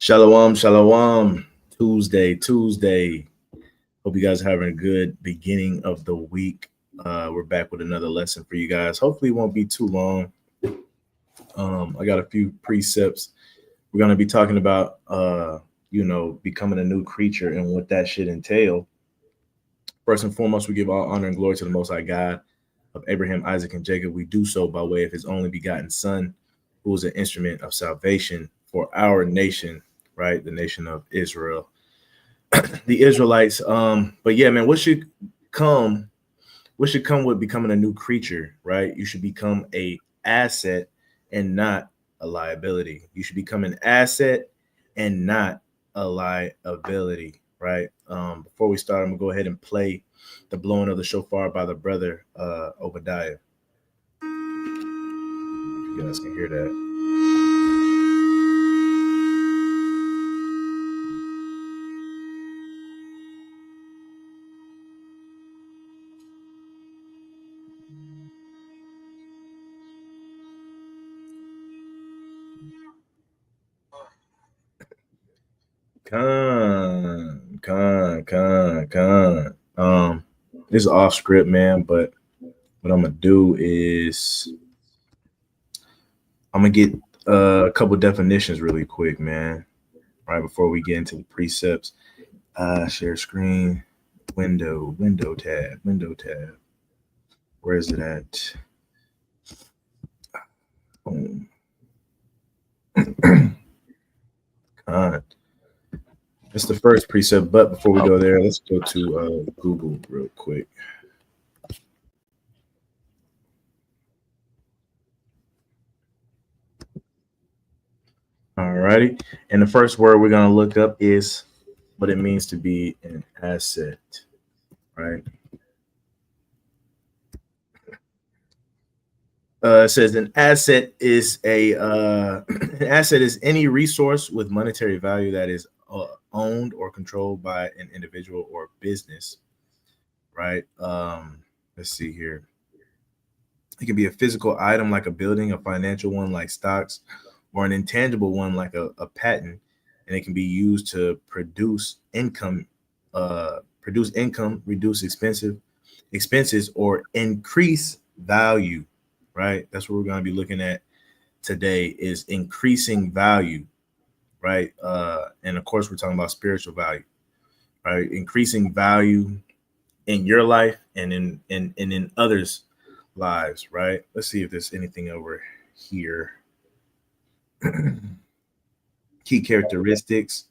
Shalom, shalom. Tuesday. Hope you guys are having a good beginning of the week. We're back with another lesson for you guys. Hopefully, it won't be too long. I got a few precepts. We're going to be talking about, becoming a new creature and what that should entail. First and foremost, we give all honor and glory to the Most High God of Abraham, Isaac, and Jacob. We do so by way of His only begotten Son, who is an instrument of salvation for our nation, right? The nation of Israel, the Israelites. But yeah, man, what should come with becoming a new creature, right? You should become a asset and not a liability. You should become an asset and not a liability, right? Before we start, I'm gonna go ahead and play the blowing of the shofar by the brother Obadiah. You guys can hear that. This is off script, man, but what I'm gonna do is I'm gonna get a couple definitions really quick, man, right before we get into the precepts. Share screen, window tab. Where is it at? Boom. It's the first precept, but before we go there, let's go to Google real quick. All righty. And the first word we're going to look up is what it means to be an asset, right? It says an asset is an asset is any resource with monetary value that is owned or controlled by an individual or business, right? Let's see here. It can be a physical item like a building, a financial one like stocks, or an intangible one like a patent, and it can be used to produce income, reduce expenses, or increase value. Right, that's what we're going to be looking at today: is increasing value, right? And of course, we're talking about spiritual value, right? Increasing value in your life and in others' lives, right? Let's see if there's anything over here. Key characteristics: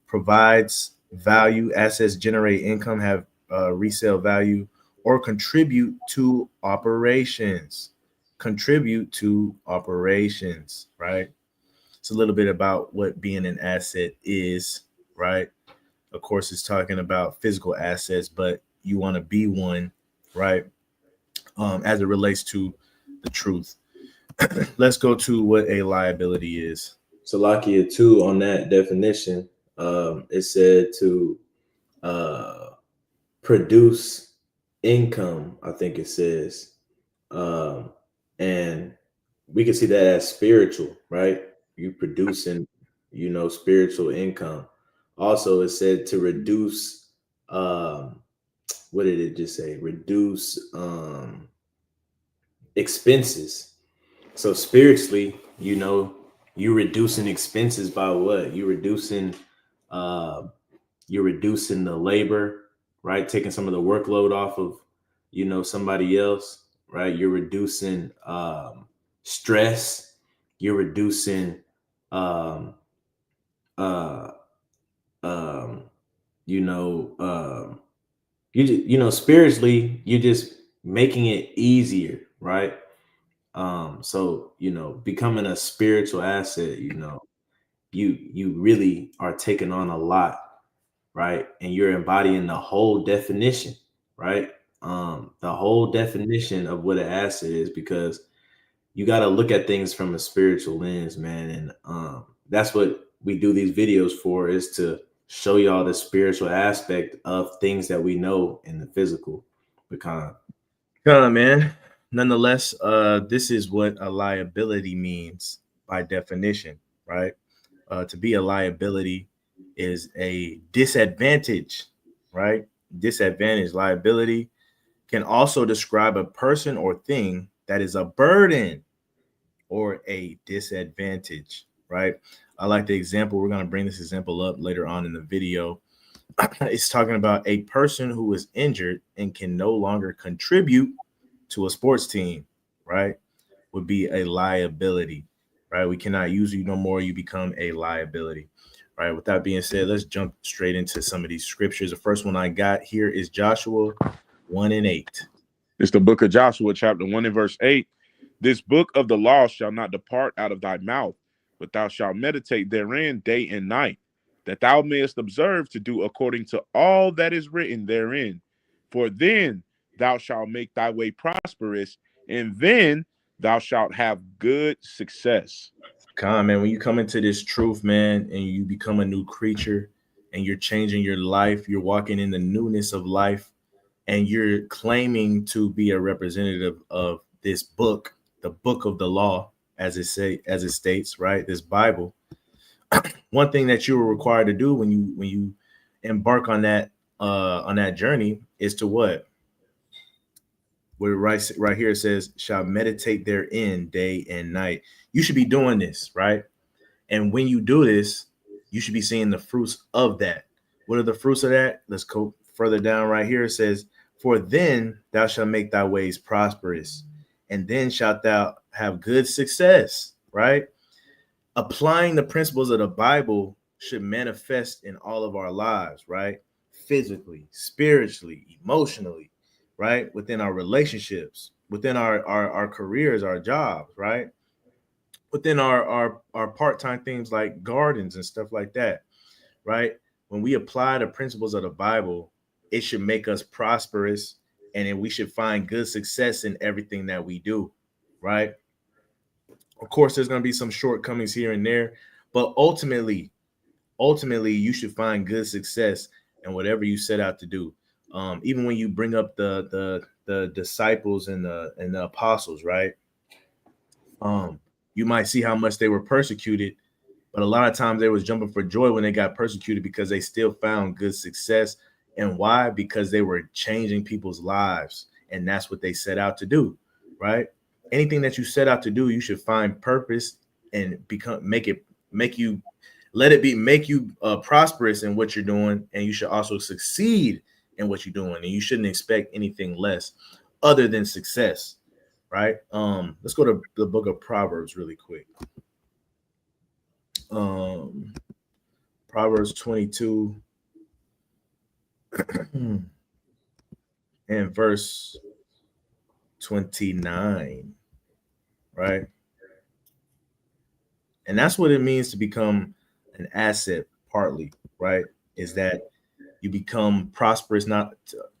provides value, assets generate income, have resale value, or contribute to operations. Right? It's a little bit about what being an asset is, right? Of course, it's talking about physical assets, but you want to be one, right? As it relates to the truth. Let's go to what a liability is. Salakia 2 on that definition, it said to produce income, I think it says. And we can see that as spiritual, right? You producing, spiritual income. Also, it said to reduce, what did it just say? Reduce expenses. So spiritually, you're reducing expenses by what? You're reducing the labor, right? Taking some of the workload off of, somebody else, right? You're reducing stress. You're reducing spiritually, you're just making it easier, right? So becoming a spiritual asset, you really are taking on a lot, right? And you're embodying the whole definition, right? The whole definition of what an asset is, because you got to look at things from a spiritual lens, man. And that's what we do these videos for, is to show y'all the spiritual aspect of things that we know in the physical. Man. Nonetheless, this is what a liability means by definition, right? To be a liability is a disadvantage, right? Disadvantage. Liability can also describe a person or thing that is a burden or a disadvantage, right? I like the example. We're going to bring this example up later on in the video. It's talking about a person who is injured and can no longer contribute to a sports team, right? Would be a liability, right? We cannot use you no more. You become a liability, right? With that being said, let's jump straight into some of these scriptures. The first one I got here is Joshua 1:8. It's the book of Joshua, chapter 1 and verse 8. This book of the law shall not depart out of thy mouth, but thou shalt meditate therein day and night, that thou mayest observe to do according to all that is written therein. For then thou shalt make thy way prosperous, and then thou shalt have good success. Come on, man. When you come into this truth, man, and you become a new creature and you're changing your life, you're walking in the newness of life, and you're claiming to be a representative of this book, the book of the law, as it states, right? This Bible. One thing that you were required to do when you embark on that journey is to what? Where right here it says, shall meditate therein day and night. You should be doing this, right? And when you do this, you should be seeing the fruits of that. What are the fruits of that? Let's go further down right here. It says, for then thou shalt make thy ways prosperous, and then shalt thou have good success, right? Applying the principles of the Bible should manifest in all of our lives, right? Physically, spiritually, emotionally, right? Within our relationships, within our careers, our jobs, right? Within our part-time things like gardens and stuff like that, right? When we apply the principles of the Bible, it should make us prosperous, and then we should find good success in everything that we do, right? Of course, there's going to be some shortcomings here and there, but ultimately, you should find good success in whatever you set out to do. Even when you bring up the disciples and the apostles, right? You might see how much they were persecuted, but a lot of times they was jumping for joy when they got persecuted because they still found good success. And why? Because they were changing people's lives, and that's what they set out to do, right? Anything that you set out to do, you should find purpose and make you prosperous in what you're doing, and you should also succeed in what you're doing, and you shouldn't expect anything less other than success, right? Let's go to the book of Proverbs really quick. Proverbs 22 and verse 29, right? And that's what it means to become an asset, partly, right? Is that you become prosperous, not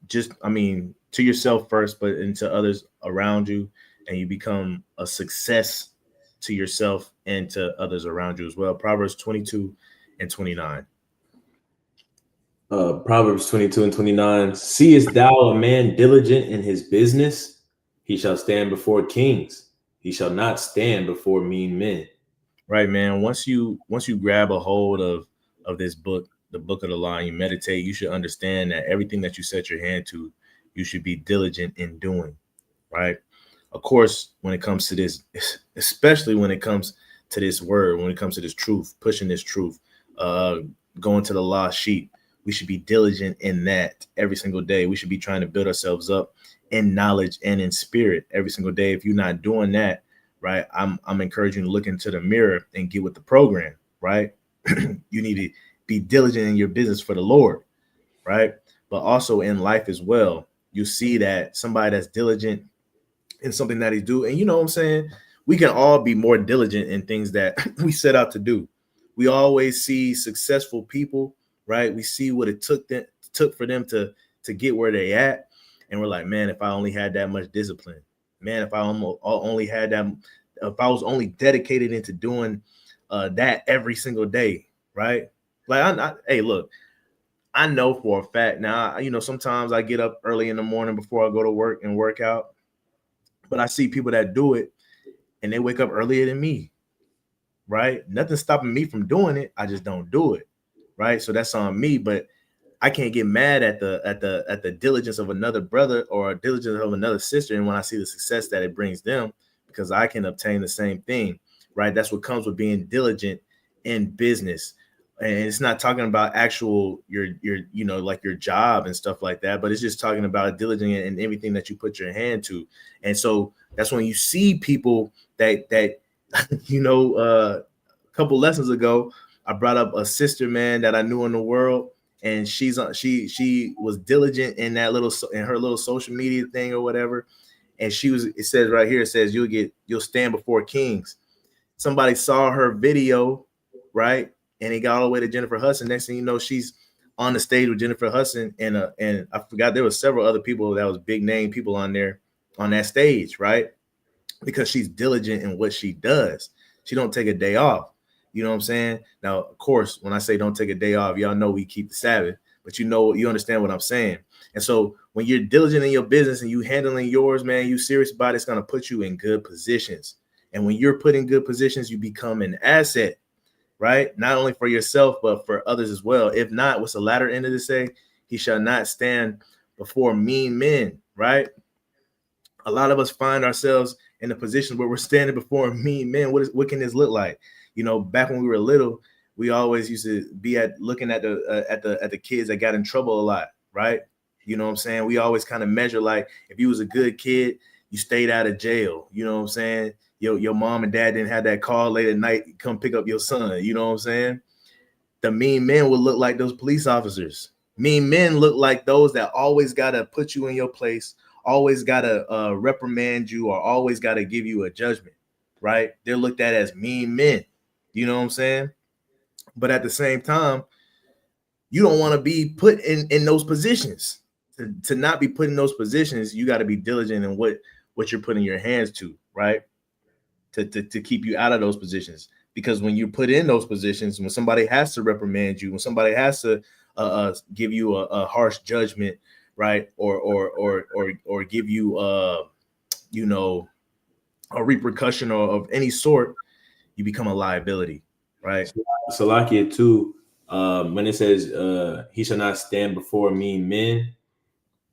to yourself first, but into others around you, and you become a success to yourself and to others around you as well. Proverbs 22 and 29. Proverbs 22 and 29. Seest thou a man diligent in his business? He shall stand before kings. He shall not stand before mean men. Right, man. Once you grab a hold of this book, the book of the law, and you meditate, you should understand that everything that you set your hand to, you should be diligent in doing, right? Of course, when it comes to this, especially when it comes to this word, when it comes to this truth, pushing this truth, going to the lost sheep, we should be diligent in that every single day. We should be trying to build ourselves up in knowledge and in spirit every single day. If you're not doing that, right, I'm encouraging you to look into the mirror and get with the program, right? You need to be diligent in your business for the Lord, right? But also in life as well. You see that somebody that's diligent in something that he do, and you know what I'm saying? We can all be more diligent in things that we set out to do. We always see successful people, right? We see what it took for them to get where they at, and we're like, man, if I only had that much discipline, man, if I only had that, if I was only dedicated into doing that every single day, right? Like, hey, look, I know for a fact now, sometimes I get up early in the morning before I go to work and work out, but I see people that do it and they wake up earlier than me, right? Nothing's stopping me from doing it. I just don't do it, right? So that's on me. But I can't get mad at the diligence of another brother or diligence of another sister, and when I see the success that it brings them, because I can obtain the same thing, right? That's what comes with being diligent in business. And it's not talking about actual your like your job and stuff like that, but it's just talking about diligent in everything that you put your hand to. And so that's when you see people that a couple lessons ago, I brought up a sister, man, that I knew in the world, and she was diligent in that in her little social media thing or whatever. And it says right here, it says you'll stand before kings. Somebody saw her video, right? And it got all the way to Jennifer Hudson. Next thing you know, she's on the stage with Jennifer Hudson, and I forgot there was several other people that was big name people on there on that stage, right? Because she's diligent in what she does. She don't take a day off. You know what I'm saying? Now, of course, when I say don't take a day off, y'all know we keep the Sabbath, but you understand what I'm saying. And so when you're diligent in your business and you handling yours, man, you serious about it, it's going to put you in good positions. And when you're put in good positions, you become an asset, right? Not only for yourself, but for others as well. If not, what's the latter end of this say? He shall not stand before mean men, right? A lot of us find ourselves in a position where we're standing before mean men. What can this look like? Back when we were little, we always used to be looking at the kids that got in trouble a lot, right? You know what I'm saying? We always kind of measure, like, if you was a good kid, you stayed out of jail. You know what I'm saying? Your mom and dad didn't have that call late at night, come pick up your son. You know what I'm saying? The mean men would look like those police officers. Mean men look like those that always got to put you in your place, always got to reprimand you, or always got to give you a judgment, right? They're looked at as mean men. You know what I'm saying? But at the same time, you don't want to be put in those positions. To not be put in those positions, you got to be diligent in what you're putting your hands to, right? To keep you out of those positions. Because when you're put in those positions, when somebody has to reprimand you, when somebody has to give you a harsh judgment, right, or give you a repercussion of any sort, you become a liability, right? Salakia too. When it says he shall not stand before mean men,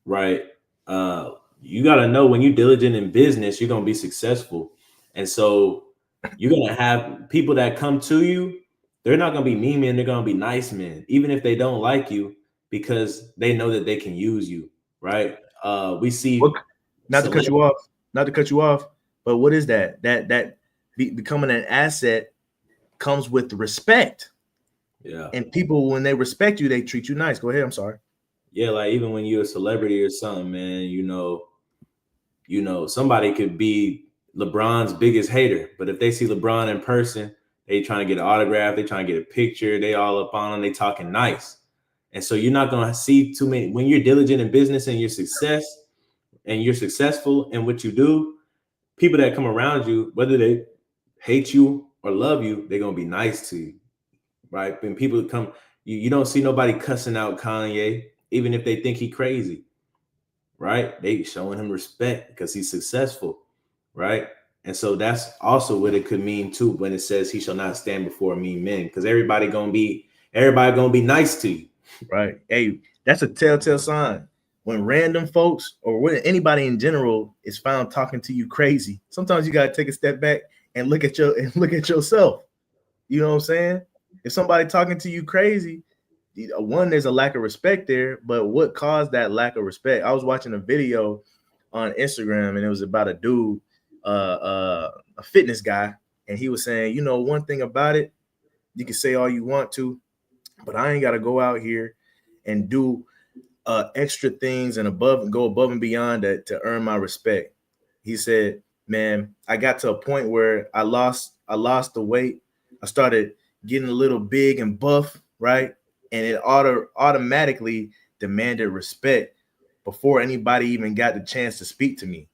right? You got to know when you're diligent in business, you're gonna be successful, and so you're gonna have people that come to you. They're not gonna be mean men; they're gonna be nice men, even if they don't like you, because they know that they can use you, right? We see. Not to cut you off, but what is that? Becoming an asset comes with respect. Yeah. And people, when they respect you, they treat you nice. Go ahead. I'm sorry. Yeah, like even when you're a celebrity or something, man, somebody could be LeBron's biggest hater, but if they see LeBron in person, they trying to get an autograph, they trying to get a picture, they all up on him, they talking nice. And so you're not gonna see too many when you're diligent in business and you're successful in what you do, people that come around you, whether they hate you or love you, they're gonna be nice to you. Right? When people come, you don't see nobody cussing out Kanye, even if they think he crazy. Right? They showing him respect because he's successful, right? And so that's also what it could mean too when it says he shall not stand before mean men, because everybody gonna be nice to you. Right. Hey, that's a telltale sign. When random folks or when anybody in general is found talking to you crazy, sometimes you gotta take a step back and look at yourself. You know what I'm saying? If somebody talking to you crazy, one, there's a lack of respect there, but what caused that lack of respect? I was watching a video on Instagram, and it was about a dude, a fitness guy, and he was saying, one thing about it, you can say all you want to, but I ain't got to go out here and do extra things and go above and beyond that to earn my respect. He said, man, I got to a point where I lost the weight. I started getting a little big and buff, right? And it automatically demanded respect before anybody even got the chance to speak to me,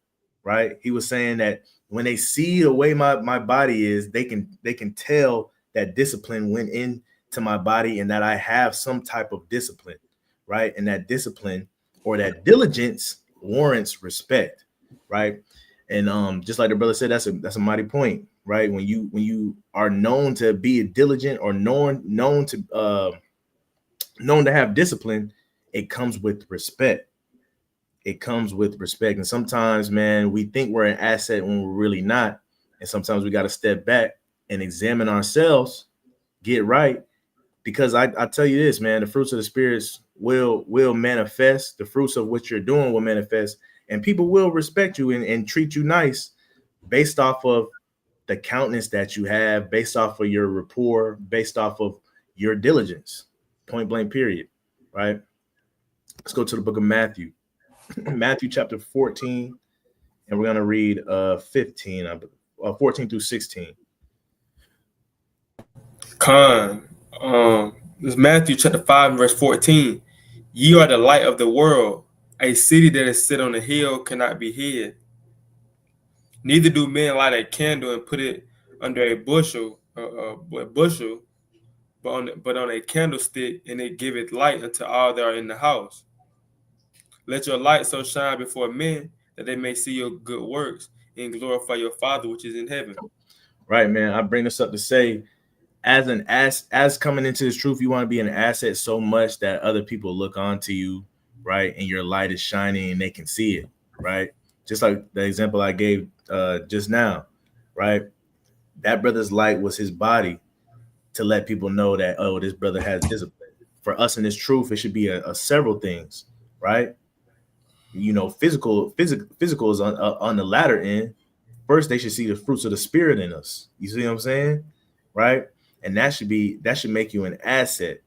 right? He was saying that when they see the way my body is, they can tell that discipline went into my body and that I have some type of discipline, right? And that discipline or that diligence warrants respect, right? And just like the brother said, that's a mighty point. right? When you are known to be diligent or known to have discipline, it comes with respect. It comes with respect. And sometimes, man, we think we're an asset when we're really not. And sometimes we got to step back and examine ourselves, get right. Because I tell you this, man, the fruits of the spirits will manifest. The fruits of what you're doing will manifest, and people will respect you and treat you nice based off of the countenance that you have, based off of your rapport, based off of your diligence. Point blank, period. Right. Let's go to the book of Matthew. Matthew chapter 14, and we're gonna read 15, 14 through 16. Con. This is Matthew chapter 5 verse 14. Ye are the light of the world. A city that is set on a hill cannot be hid. Neither do men light a candle and put it under a bushel, but on a candlestick, and it giveth light unto all that are in the house. Let your light so shine before men that they may see your good works and glorify your Father which is in heaven. Right, man. I bring this up to say, as coming into this truth, you want to be an asset so much that other people look onto you, right? And your light is shining and they can see it, right? Just like the example I gave just now, right? That brother's light was his body to let people know that, oh, this brother has discipline. For us in this truth, it should be a several things, right? You know, physical is on the latter end. First, they should see the fruits of the spirit in us. You see what I'm saying? Right? And that should make you an asset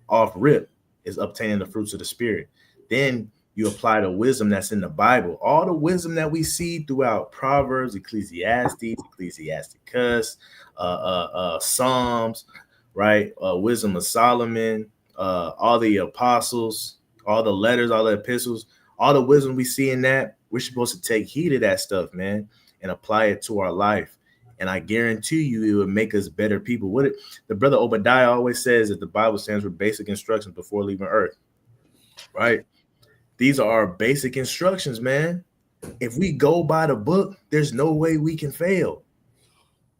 off rip, is obtaining the fruits of the spirit. Then you apply the wisdom that's in the Bible, all the wisdom that we see throughout Proverbs, Ecclesiasticus, Psalms, right? Wisdom of Solomon, all the apostles, all the letters, all the epistles, all the wisdom we see in that. We're supposed to take heed of that stuff, man, and apply it to our life. And I guarantee you it would make us better people. The brother Obadiah always says that the Bible stands for basic instructions before leaving earth, right? These are our basic instructions, man. If we go by the book, there's no way we can fail.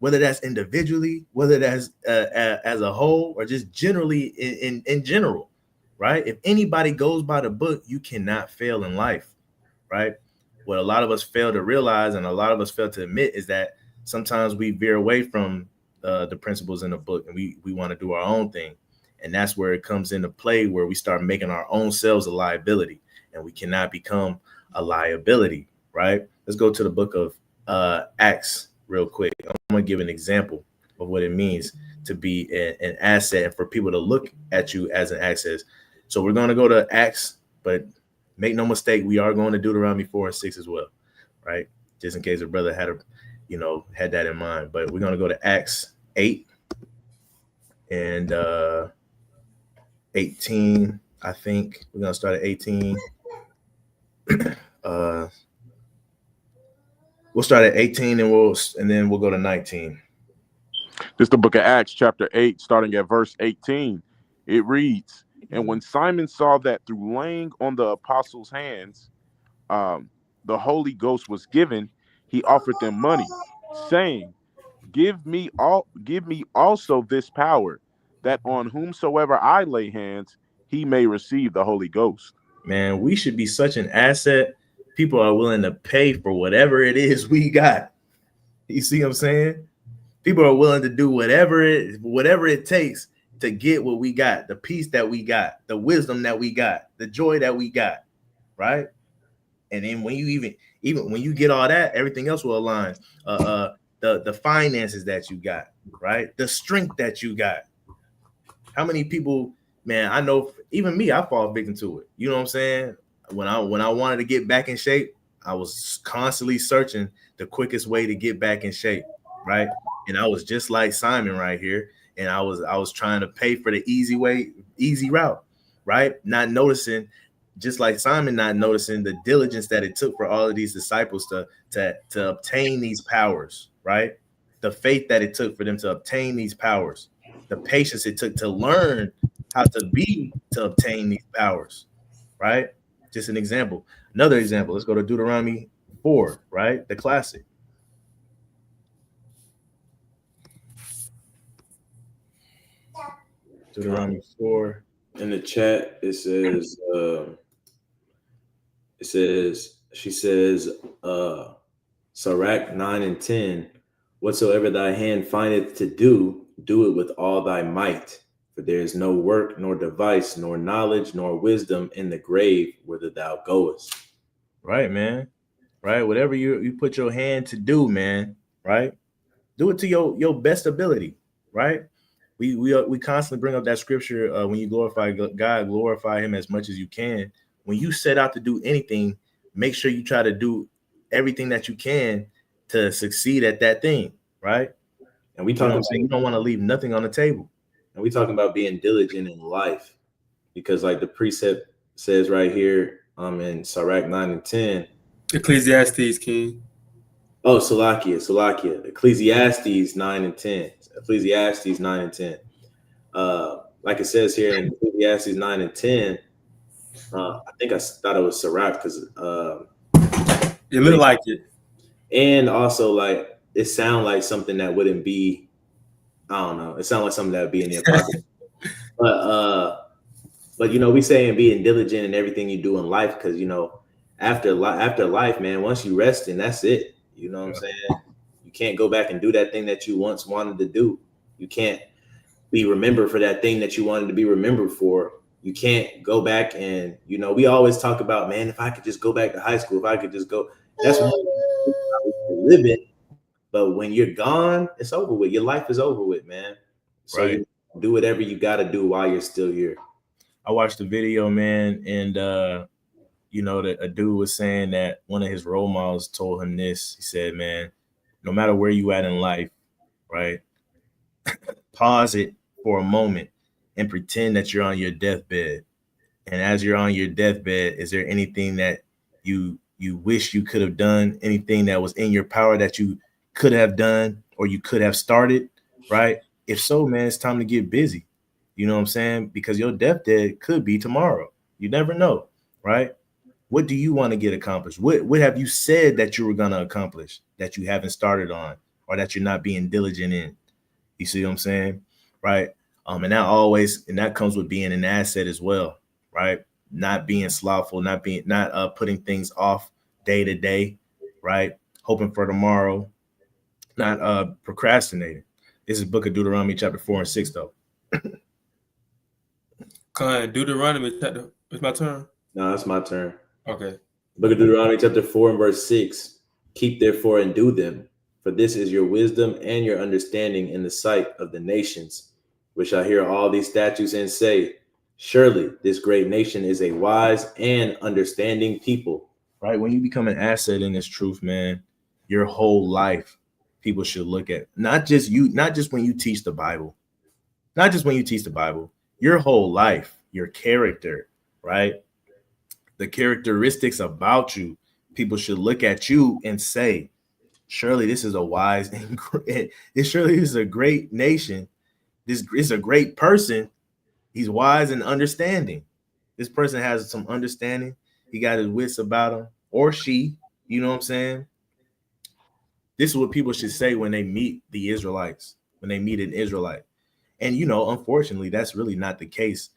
Whether that's individually, whether that's as a whole, or just generally in general, right? If anybody goes by the book, you cannot fail in life, right? What a lot of us fail to realize and a lot of us fail to admit is that sometimes we veer away from the principles in the book and we want to do our own thing. And that's where it comes into play, where we start making our own selves a liability, and we cannot become a liability, right? Let's go to the book of Acts real quick. I'm going to give an example of what it means to be an asset and for people to look at you as an asset. So we're going to go to Acts, but make no mistake, we are going to Deuteronomy 4 and 6 as well, right? Just in case a brother had that in mind. But we're going to go to Acts 8 and 18. I think we're going to start at 18. We'll start at 18 and then we'll go to 19. This is the book of Acts, chapter 8, starting at verse 18. It reads, and when Simon saw that through laying on the apostles' hands, the Holy Ghost was given, he offered them money, saying, give me also this power, that on whomsoever I lay hands, he may receive the Holy Ghost. Man, we should be such an asset. People are willing to pay for whatever it is we got. You see what I'm saying? People are willing to do whatever it takes to get what we got, the peace that we got, the wisdom that we got, the joy that we got, right? And then when you even when you get all that, everything else will align. The finances that you got, right? The strength that you got. How many people, man, I know even me, I fall victim to it. You know what I'm saying? When I wanted to get back in shape, I was constantly searching the quickest way to get back in shape, right? And I was just like Simon right here, and I was trying to pay for the easy route, right? Not noticing, just like Simon, not noticing the diligence that it took for all of these disciples to obtain these powers, right? The faith that it took for them to obtain these powers, the patience it took to learn how to obtain these powers, right? Just an example. Another example, let's go to Deuteronomy 4, right? The classic. Deuteronomy 4. In the chat, it says, she says, Sirach 9 and 10, whatsoever thy hand findeth to do, do it with all thy might. For there is no work, nor device, nor knowledge, nor wisdom in the grave whither thou goest. Right, man. Right. Whatever you put your hand to do, man. Right. Do it to your best ability. Right. We constantly bring up that scripture. When you glorify God, glorify Him as much as you can. When you set out to do anything, make sure you try to do everything that you can to succeed at that thing. Right. And we You know talking what I'm saying? You don't want to leave nothing on the table. And we talking about being diligent in life, because like the precept says right here, in Sirach 9 and 10. Ecclesiastes, King. Oh, Salakia. Ecclesiastes 9 and 10. Ecclesiastes 9 and 10. Like it says here in Ecclesiastes 9 and 10, I think I thought it was Sirach because it looked like it. And also, like, it sounded like something that wouldn't be, I don't know. It sounded like something that would be in the Apocrypha. But we saying being diligent in everything you do in life, because after life, man, once you rest, and that's it. You know what I'm saying? You can't go back and do that thing that you once wanted to do. You can't be remembered for that thing that you wanted to be remembered for. You can't go back and we always talk about, man, if I could just go back to high school, if I could just go, that's one living. But when you're gone, it's over with. Your life is over with, man. So Right. You do whatever you got to do while you're still here. I watched the video, man, and that a dude was saying that one of his role models told him this. He said, man, no matter where you at in life, right, pause it for a moment and pretend that you're on your deathbed. And as you're on your deathbed, is there anything that you wish you could have done, anything that was in your power that you could have done or you could have started, right? If so, man, it's time to get busy. You know what I'm saying? Because your deathbed could be tomorrow. You never know, right? What do you want to get accomplished? What have you said that you were going to accomplish that you haven't started on or that you're not being diligent in? You see what I'm saying? Right. And that comes with being an asset as well, right? Not being slothful, not putting things off day to day, right? Hoping for tomorrow, not procrastinating. This is Book of Deuteronomy chapter 4 and 6, though. Deuteronomy chapter. It's my turn. No, it's my turn. Okay. Book of Deuteronomy chapter 4 and verse 6. Keep therefore and do them, for this is your wisdom and your understanding in the sight of the nations, which shall hear all these statutes and say, surely this great nation is a wise and understanding people. Right. When you become an asset in this truth, man, your whole life, people should look at not just when you teach the Bible, your whole life, your character, right? The characteristics about you, people should look at you and say, surely this is a wise and surely this is a great nation. This is a great person. He's wise and understanding. This person has some understanding. He got his wits about him, or she, you know what I'm saying? This is what people should say when they meet the Israelites, when they meet an Israelite. And, unfortunately, that's really not the case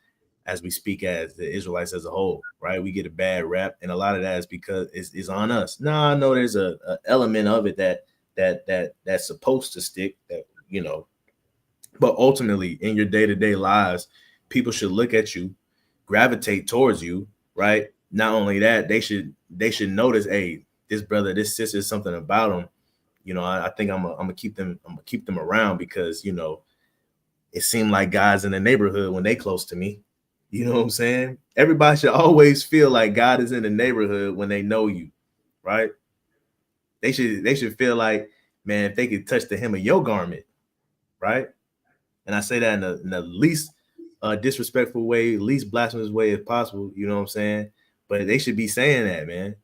as we speak as the Israelites as a whole, right? We get a bad rap, and a lot of that is because it's on us. Now, I know there's a element of it that's supposed to stick, that, but ultimately in your day-to-day lives, people should look at you, gravitate towards you, right? Not only that, they should notice, hey, this brother, this sister, is something about them. I think I'm gonna keep them around because it seemed like guys in the neighborhood when they close to me. You know what I'm saying? Everybody should always feel like God is in the neighborhood when they know you, right? They should feel like, man, if they could touch the hem of your garment, right? And I say that in the least disrespectful way, least blasphemous way as possible. You know what I'm saying? But they should be saying that, man.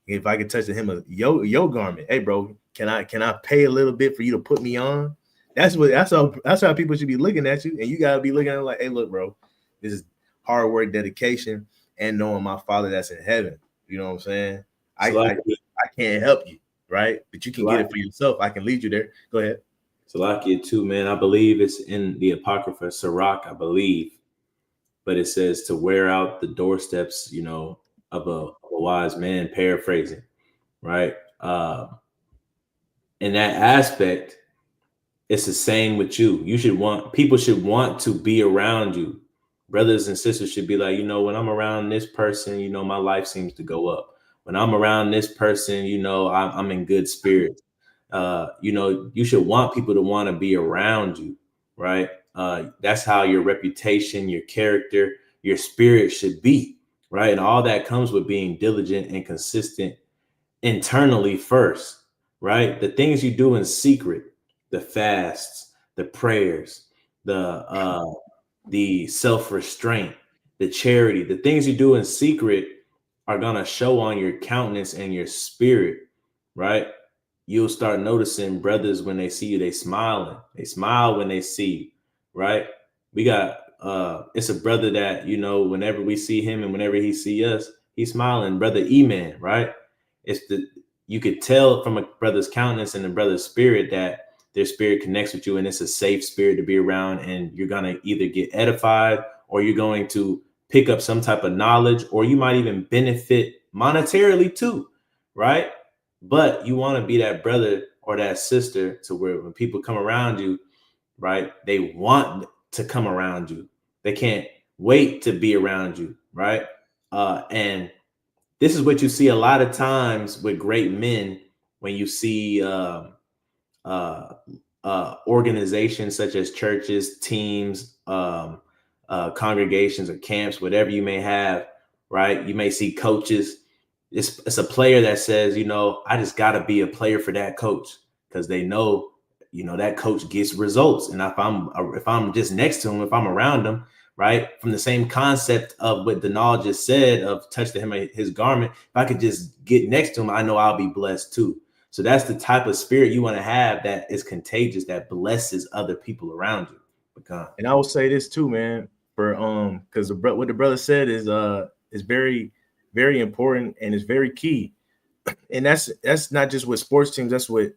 If I could touch the hem of your garment, hey, bro, can I pay a little bit for you to put me on? That's how people should be looking at you, and you gotta be looking at it like, hey, look, bro, this is hard work, dedication, and knowing my Father that's in heaven. You know what I'm saying? I can't help you, right? But you can get it for yourself. I can lead you there. Go ahead. Salakia too, man. I believe it's in the Apocrypha, Sirach, I believe. But it says to wear out the doorsteps, of a wise man, paraphrasing, right? In that aspect, it's the same with you. People should want to be around you. Brothers and sisters should be like, when I'm around this person, my life seems to go up. When I'm around this person, I'm in good spirits. You should want people to want to be around you, right? That's how your reputation, your character, your spirit should be, right? And all that comes with being diligent and consistent internally first, right? The things you do in secret, the fasts, the prayers, the self-restraint, the charity, the things you do in secret are gonna show on your countenance and your spirit, right? You'll start noticing brothers when they see you, they smiling. They smile when they see you, right? We got it's a brother that, whenever we see him and whenever he see us, he's smiling, brother E-Man, right? You could tell from a brother's countenance and the brother's spirit that their spirit connects with you, and it's a safe spirit to be around, and you're gonna either get edified or you're going to pick up some type of knowledge, or you might even benefit monetarily too, right? But you want to be that brother or that sister to where when people come around you, right, they want to come around you. They can't wait to be around you, right? And this is what you see a lot of times with great men when you see organizations such as churches, teams, congregations or camps, whatever you may have, right? You may see coaches. It's a player that says, I just got to be a player for that coach because they know, that coach gets results. And if I'm just next to him, if I'm around him, right, from the same concept of what Denal just said of touch the hem of his garment, if I could just get next to him, I know I'll be blessed too. So that's the type of spirit you want to have that is contagious, that blesses other people around you. And I will say this too, man, for because what the brother said is very, very important and is very key. And that's not just with sports teams, that's with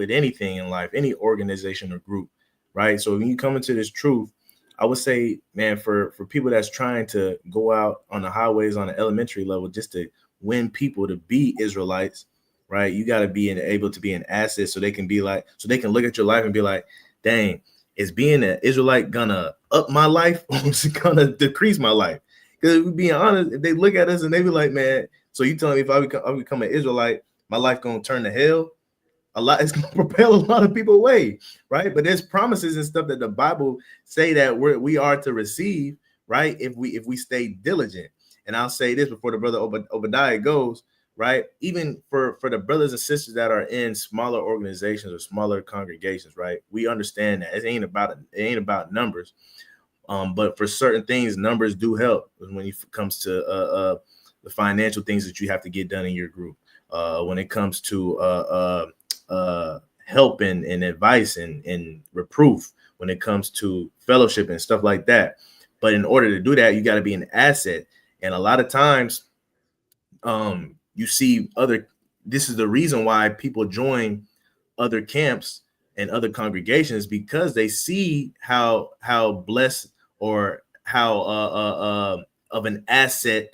anything in life, any organization or group, right? So when you come into this truth, I would say, man, for people that's trying to go out on the highways on the elementary level just to win people to be Israelites, right? You got to be able to be an asset so they can look at your life and be like, dang, is being an Israelite gonna up my life or is it gonna decrease my life? Because being honest, if they look at us and they be like, man, so you telling me if I become an Israelite, my life gonna turn to hell? It's gonna propel a lot of people away, right? But there's promises and stuff that the Bible say that we are to receive, right? If we stay diligent. And I'll say this before the brother Obadiah goes, right? Even for the brothers and sisters that are in smaller organizations or smaller congregations, right? We understand that it ain't about numbers. But for certain things, numbers do help when it comes to the financial things that you have to get done in your group. When it comes to help and advice and reproof, when it comes to fellowship and stuff like that. But in order to do that, you got to be an asset. And a lot of times, you see this is the reason why people join other camps and other congregations, because they see how blessed or how of an asset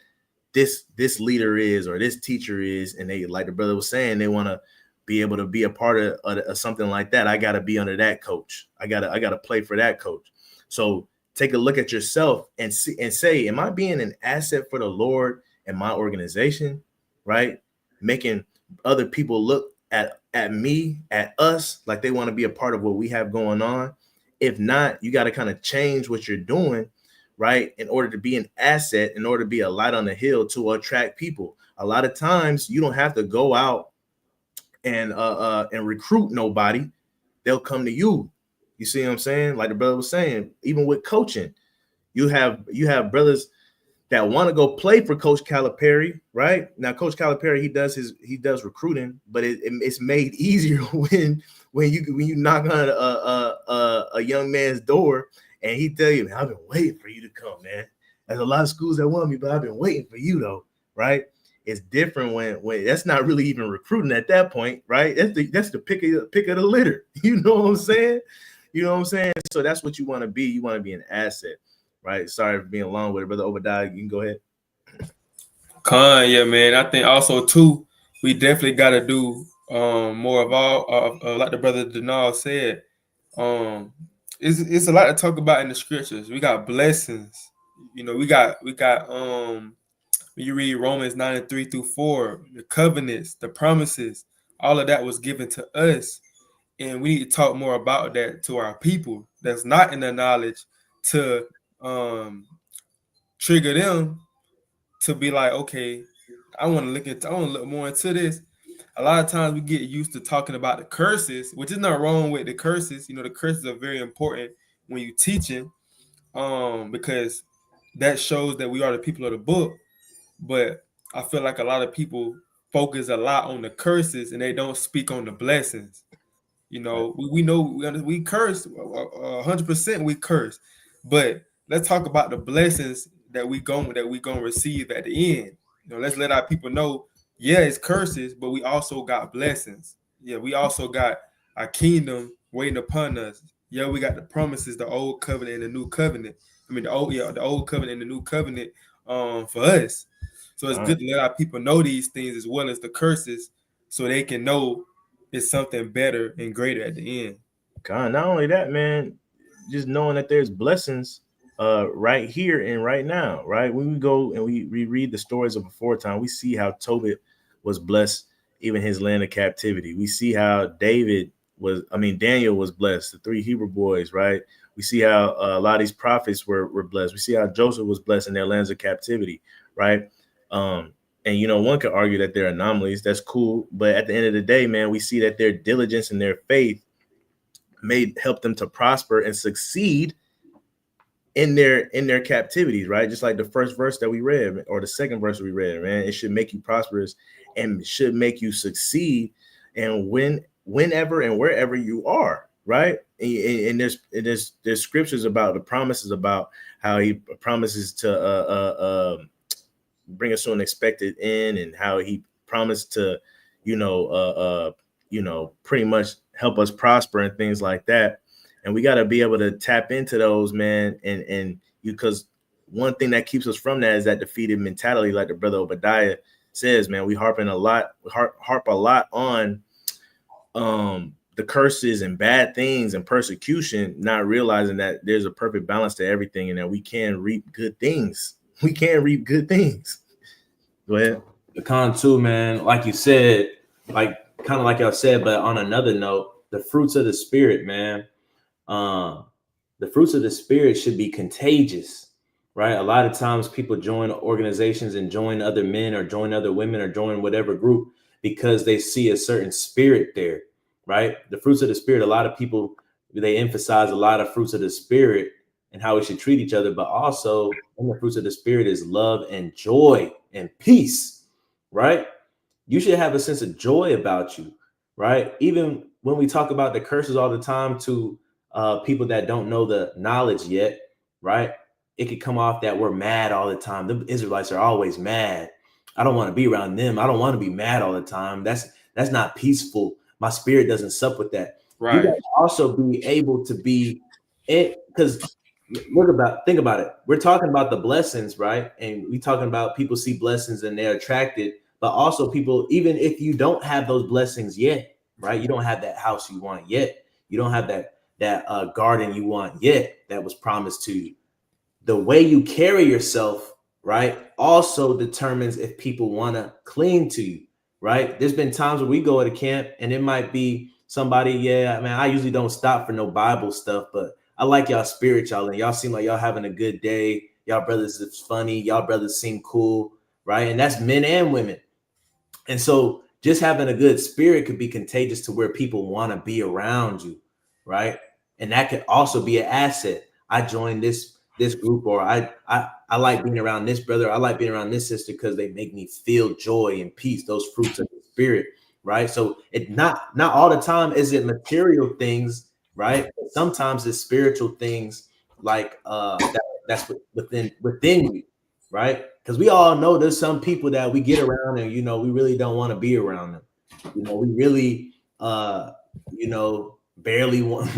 this leader is or this teacher is, and they, like the brother was saying, they want to be able to be a part of something like that. I got to be under that coach. I got to play for that coach. So take a look at yourself and see and say, am I being an asset for the Lord and my organization? Right? Making other people look at me, at us, like they want to be a part of what we have going on. If not, you got to kind of change what you're doing, right? In order to be an asset, in order to be a light on the hill to attract people. A lot of times you don't have to go out and recruit nobody. They'll come to you. You see what I'm saying? Like the brother was saying, even with coaching, you have brothers that want to go play for Coach Calipari, right? Now, Coach Calipari, he does recruiting, but it's made easier when you knock on a young man's door and he tell you, man, I've been waiting for you to come, man. There's a lot of schools that want me, but I've been waiting for you though, right? It's different when that's not really even recruiting at that point, right? That's the pick of the litter. You know what I'm saying? You know what I'm saying? So that's what you want to be. You want to be an asset, right? Sorry for being long with it, Brother Obadiah. You can go ahead. Yeah, man. I think also too, we definitely got to do more of all like the brother Denal said. It's a lot to talk about in the scriptures. We got blessings. You know, we got when you read Romans 9:3-4, the covenants, the promises, all of that was given to us. And we need to talk more about that to our people that's not in the knowledge to trigger them to be like, okay, I want to look more into this. A lot of times we get used to talking about the curses, which is not wrong with the curses. You know, the curses are very important when you're teaching, because that shows that we are the people of the book. But I feel like a lot of people focus a lot on the curses and they don't speak on the blessings. You know, we know we curse 100%. We curse, but let's talk about the blessings that we gonna receive at the end. You know, let's let our people know. Yeah, it's curses, but we also got blessings. Yeah, we also got our kingdom waiting upon us. Yeah, we got the promises, the old covenant and the new covenant. I mean, the old covenant and the new covenant for us. So it's good to let our people know these things as well as the curses, so they can know it's something better and greater at the end. God, not only that, man, just knowing that there's blessings right here and right now, right? When we go and we read the stories of before time, we see how Tobit was blessed, even his land of captivity. We see how Daniel was blessed, the 3 Hebrew boys, right? We see how a lot of these prophets were blessed. We see how Joseph was blessed in their lands of captivity, right? And, you know, one could argue that they're anomalies. That's cool. But at the end of the day, man, we see that their diligence and their faith help them to prosper and succeed in their captivities, right? Just like the first verse that we read, or the second verse we read, man, it should make you prosperous and should make you succeed. And whenever and wherever you are, right? And there's scriptures about the promises about how he promises to bring us to an expected end, and how he promised to, pretty much help us prosper and things like that. And we got to be able to tap into those, man. And because one thing that keeps us from that is that defeated mentality, like the brother Obadiah says, man. We harp a lot on the curses and bad things and persecution, not realizing that there's a perfect balance to everything and that we can reap good things. We can reap good things. Go ahead. The con too, man. Like you said, like kind of like I said, but on another note, the fruits of the spirit, man. The fruits of the spirit should be contagious, right? A lot of times people join organizations and join other men or join other women or join whatever group because they see a certain spirit there, right? The fruits of the spirit, a lot of people, they emphasize a lot of fruits of the spirit and how we should treat each other, but also in the fruits of the spirit is love and joy and peace, right? You should have a sense of joy about you, right? Even when we talk about the curses all the time to people that don't know the knowledge yet, right? It could come off that we're mad all the time. The Israelites are always mad. I don't want to be around them. I don't want to be mad all the time. That's not peaceful. My spirit doesn't sup with that. Right. You gotta also be able to be it, because think about it. We're talking about the blessings, right? And we talking about people see blessings and they're attracted, but also people, even if you don't have those blessings yet, right? You don't have that house you want yet. You don't have that garden you want yet that was promised to you. The way you carry yourself, right, also determines if people want to cling to you, right? There's been times where we go to camp and it might be somebody, yeah, man, I usually don't stop for no Bible stuff, but I like y'all spirit, y'all, and y'all seem like y'all having a good day. Y'all brothers is funny. Y'all brothers seem cool, right? And that's men and women. And so just having a good spirit could be contagious to where people want to be around you, right? And that could also be an asset. I joined this group, or I like being around this brother. I like being around this sister because they make me feel joy and peace, those fruits of the spirit, right? So it not all the time is it material things, right? Sometimes it's spiritual things like that's within you, right? Because we all know there's some people that we get around and we really don't want to be around them. We really barely want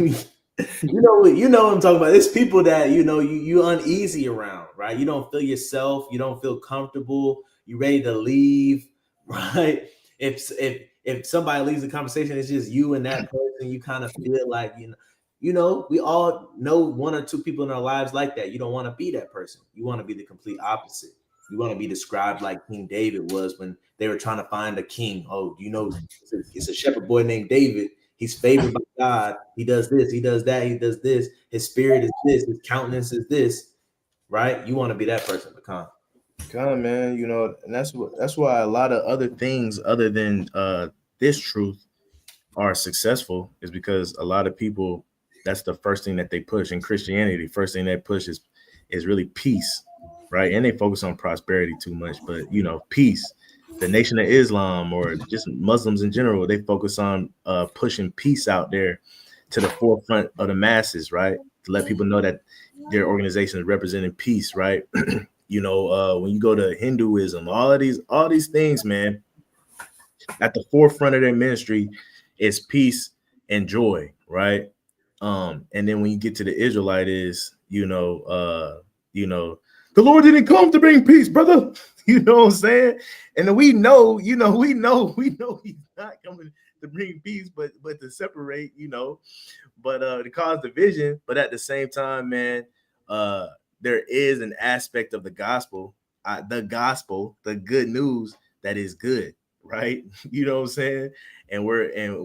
you know what I'm talking about. It's people that you uneasy around, right? You don't feel yourself, you don't feel comfortable, you ready to leave, right? If somebody leaves the conversation, it's just you and that person, you kind of feel like we all know one or two people in our lives like that. You don't want to be that person. You want to be the complete opposite. You want to be described like King David was when they were trying to find a king. Oh, it's a shepherd boy named David. He's favored by God. He does this. He does that. He does this. His spirit is this. His countenance is this. Right? You want to be that person, Pecan. Come, man. And that's why a lot of other things other than this truth are successful, is because a lot of people, that's the first thing that they push in Christianity. First thing they push is really peace, right? And they focus on prosperity too much, but peace. The Nation of Islam, or just Muslims in general, they focus on pushing peace out there to the forefront of the masses, right? To let people know that their organization is representing peace, right? When you go to Hinduism, all these things, man, at the forefront of their ministry is peace and joy, right? And then when you get to the Israelite is, the Lord didn't come to bring peace, brother. You know what I'm saying? And then we know he's not coming to bring peace, but to separate, but to cause division. But at the same time, man, there is an aspect of the gospel, the good news that is good, right? You know what I'm saying? And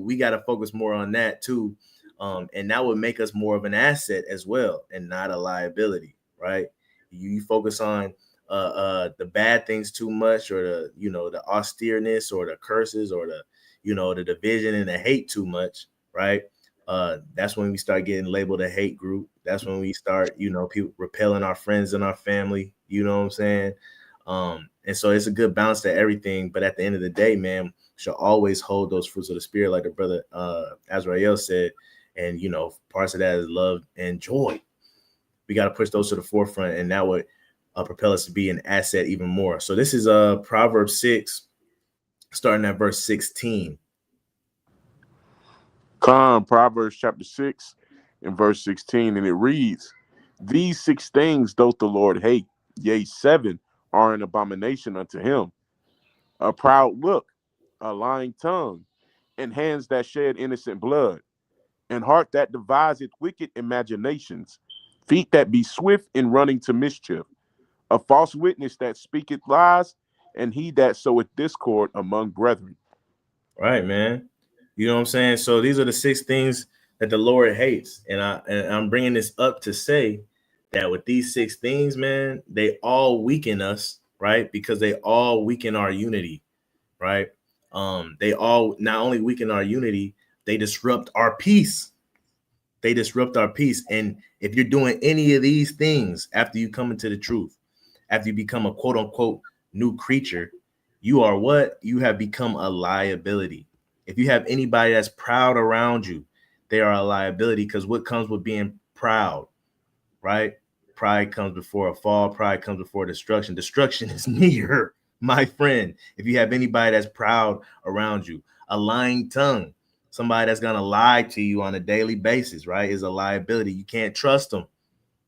we got to focus more on that too. And that would make us more of an asset as well, and not a liability, right? You focus on the bad things too much, or the austereness, or the curses, or the division and the hate too much, right? That's when we start getting labeled a hate group. That's when we start, people repelling our friends and our family. You know what I'm saying? And so it's a good balance to everything. But at the end of the day, man, should always hold those fruits of the spirit, like the brother Azrael said. And parts of that is love and joy. We got to push those to the forefront, and that would propel us to be an asset even more. So this is Proverbs 6, starting at verse 16. Proverbs chapter 6 and verse 16, and it reads, "These 6 things doth the Lord hate, yea, 7 are an abomination unto him: a proud look, a lying tongue, and hands that shed innocent blood, and heart that deviseth wicked imaginations, feet that be swift in running to mischief, a false witness that speaketh lies, and he that soweth discord among brethren." Right, man. You know what I'm saying? So these are the 6 things that the Lord hates. And I'm bringing this up to say that with these 6 things, man, they all weaken us, right? Because they all weaken our unity, right? They all not only weaken our unity, they disrupt our peace. They disrupt our peace. And if you're doing any of these things after you come into the truth, after you become a quote unquote new creature, you are what? You have become a liability. If you have anybody that's proud around you, they are a liability, because what comes with being proud, right? Pride comes before a fall. Pride comes before destruction. Destruction is near, my friend. If you have anybody that's proud around you, a lying tongue, somebody that's going to lie to you on a daily basis, right, is a liability. You can't trust them.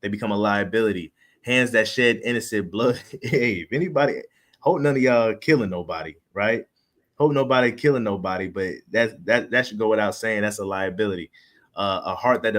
They become a liability. Hands that shed innocent blood. Hey, if anybody, hope none of y'all killing nobody, right? Hope nobody killing nobody, but that should go without saying. That's a liability. A heart that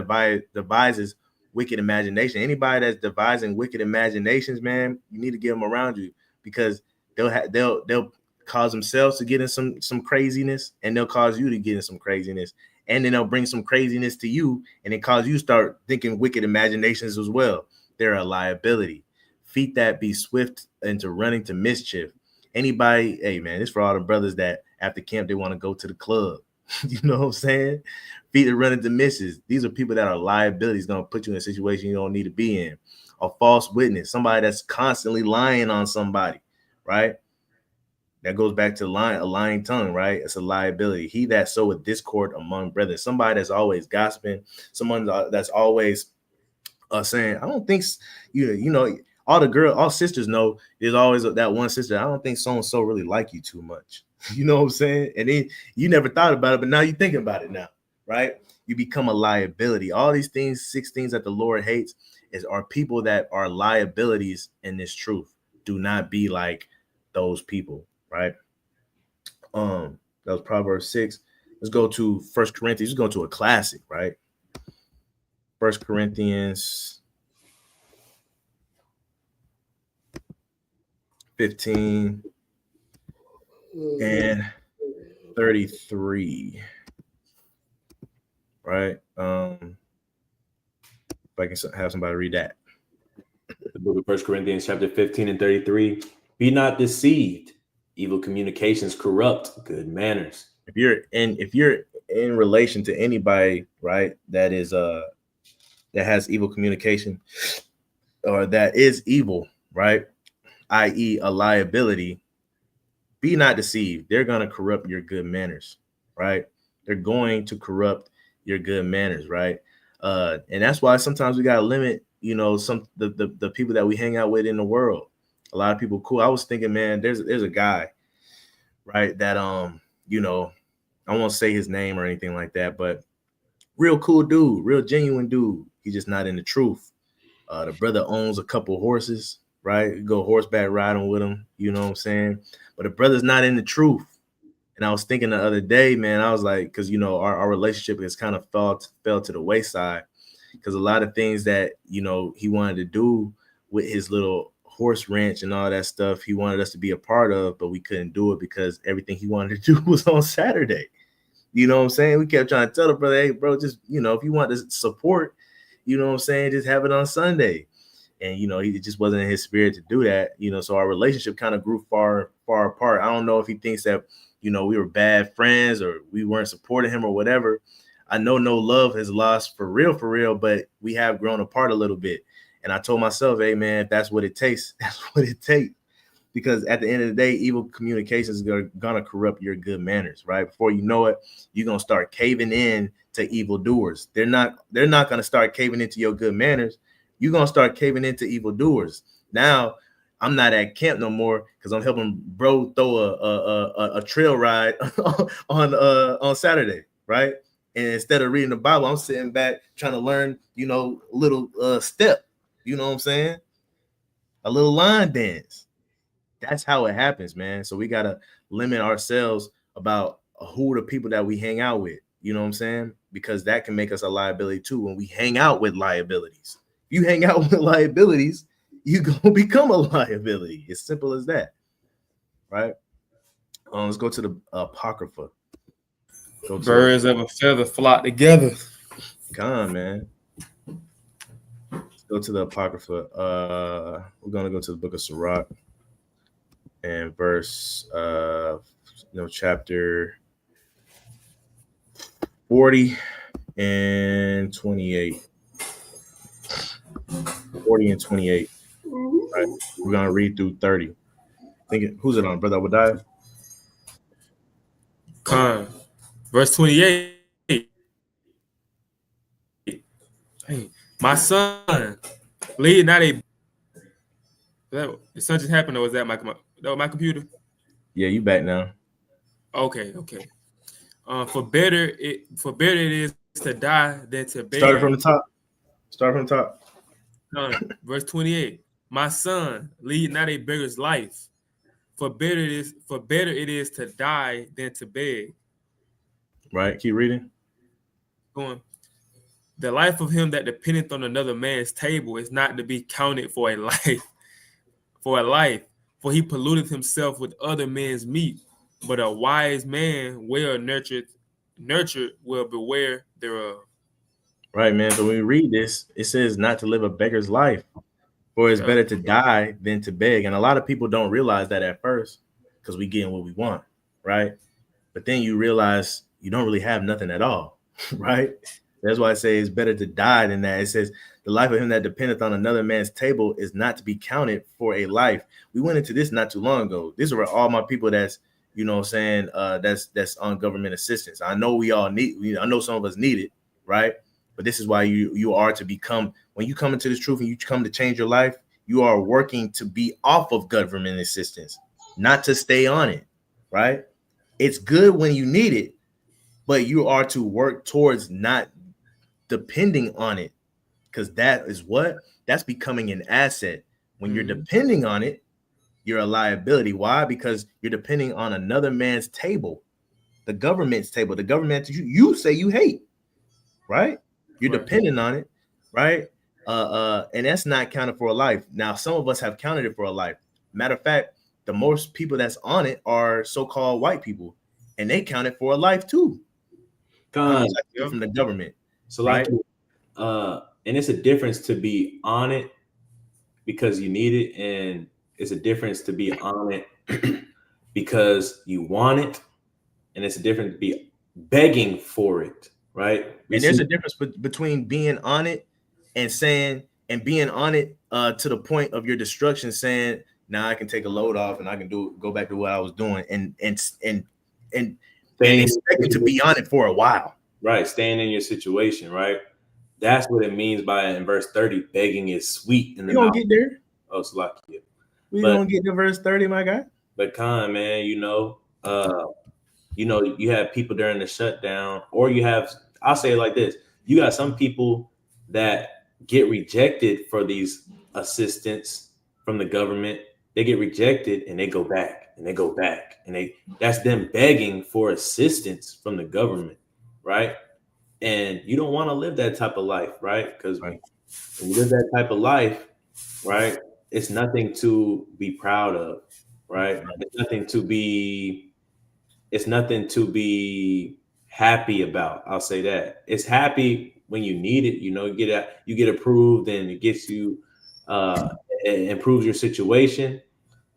devises wicked imagination. Anybody that's devising wicked imaginations, man, you need to get them around you, because they'll cause themselves to get in some craziness, and they'll cause you to get in some craziness, and then they'll bring some craziness to you, and it cause you to start thinking wicked imaginations as well. They're a liability. Feet that be swift into running to mischief. Anybody, hey man, it's for all the brothers that after camp they want to go to the club. You know what I'm saying? Feet that run into misses. These are people that are liabilities, going to put you in a situation you don't need to be in. A false witness, somebody that's constantly lying on somebody, right? That goes back to a lying tongue, right? It's a liability. He that soweth discord among brethren, somebody that's always gossiping, someone that's always saying, I don't think, all sisters know there's always that one sister. I don't think so and so really like you too much. You know what I'm saying? And then you never thought about it, but now you think about it now, right? You become a liability. All these things, 6 things that the Lord hates, are people that are liabilities in this truth. Do not be like those people, right? That was Proverbs 6. Let's go to 1 Corinthians. Let's go to a classic, right? 1 Corinthians 15 and 33, right? If I can have somebody read that. The book of 1 Corinthians chapter 15 and 33. Be not deceived. Evil communications corrupt good manners. If you're in relation to anybody, right, that has evil communication, or that is evil, right, i.e. a liability, be not deceived. They're going to corrupt your good manners, right? They're going to corrupt your good manners, right? And that's why sometimes we got to limit, some the people that we hang out with in the world. A lot of people cool. I was thinking, man, there's a guy, right, that I won't say his name or anything like that, but real cool dude, real genuine dude. He's just not in the truth. The brother owns a couple horses, right? You go horseback riding with him, you know what I'm saying? But the brother's not in the truth. And I was thinking the other day, man, I was like, because our relationship has kind of fell to the wayside, because a lot of things that he wanted to do with his little horse ranch and all that stuff, he wanted us to be a part of, but we couldn't do it because everything he wanted to do was on Saturday. You know what I'm saying? We kept trying to tell the brother, hey, bro, just if you want to support, you know what I'm saying, just have it on Sunday. And he just wasn't in his spirit to do that. So our relationship kind of grew far apart. I don't know if he thinks that we were bad friends or we weren't supporting him or whatever. I know no love has lost for real, but we have grown apart a little bit. And I told myself, hey man, if that's what it takes, that's what it takes. Because at the end of the day, evil communications are gonna corrupt your good manners, right? Before you know it, you're gonna start caving in to evildoers. They're not gonna start caving into your good manners. You're gonna start caving into evildoers. Now, I'm not at camp no more because I'm helping bro throw a trail ride on Saturday, right? And instead of reading the Bible, I'm sitting back trying to learn, a little step. You know what I'm saying? A little line dance. That's how it happens, man. So we gotta limit ourselves about who the people that we hang out with. You know what I'm saying? Because that can make us a liability too when we hang out with liabilities. You hang out with liabilities, you gonna become a liability. As simple as that, right? Let's go to the Apocrypha. Birds of a feather flock together. Come on, man. Let's go to the Apocrypha. We're gonna go to the book of Sirach and verse, chapter 40 and 28. 40 and 28. Right. We're gonna read through 30. Who's it on, brother Obadiah? Verse 28. Hey, my son, lead not a. Did something just happened, or was that my computer? Yeah, you back now. Okay. For better it is to die than to beg. Start from the top. Verse 28. My son, lead not a beggar's life. For better it is to die than to beg. Right. Keep reading. Going. The life of him that dependeth on another man's table is not to be counted for a life. For he polluteth himself with other men's meat. But a wise man, well nurtured will beware thereof. Right, man. So when we read this, it says not to live a beggar's life, for it's better to die than to beg. And a lot of people don't realize that at first because we getting what we want, right? But then you realize you don't really have nothing at all, right? That's why I say it's better to die than that. It says the life of him that dependeth on another man's table is not to be counted for a life. We went into this not too long ago. These are all my people that's, that's on government assistance. I know we all I know some of us need it, right? But this is why you are to become, when you come into this truth and you come to change your life, you are working to be off of government assistance, not to stay on it, right? It's good when you need it, but you are to work towards not depending on it, because that's becoming an asset. When you're depending on it, you're a liability. Why? Because you're depending on another man's table, the government's table, the government that you say you hate, right? You're dependent on it, right? And that's not counted for a life. Now, some of us have counted it for a life. Matter of fact, the most people that's on it are so-called white people, and they count it for a life too. From the government. So like, right? And it's a difference to be on it because you need it, and it's a difference to be on it because you want it, and it's a difference to be begging for it, right? And there's a difference between being on it and being on it to the point of your destruction, saying, now I can take a load off and I can go back to what I was doing, and expect to be on it for a while. Right, staying in your situation, right? That's what it means by in verse 30, begging is sweet in the mouth. You gonna get there? Oh, Salakia. We gonna get to verse 30, my guy. But Khan, man, you have people during the shutdown, or I'll say it like this: you got some people that get rejected for these assistance from the government. They get rejected and they go back and they go back, and that's them begging for assistance from the government, right? And you don't want to live that type of life, right? Because when you live that type of life, right, it's nothing to be proud of, right? It's nothing to be happy about. I'll say that. It's happy when you need it, you get approved, and it gets you it improves your situation.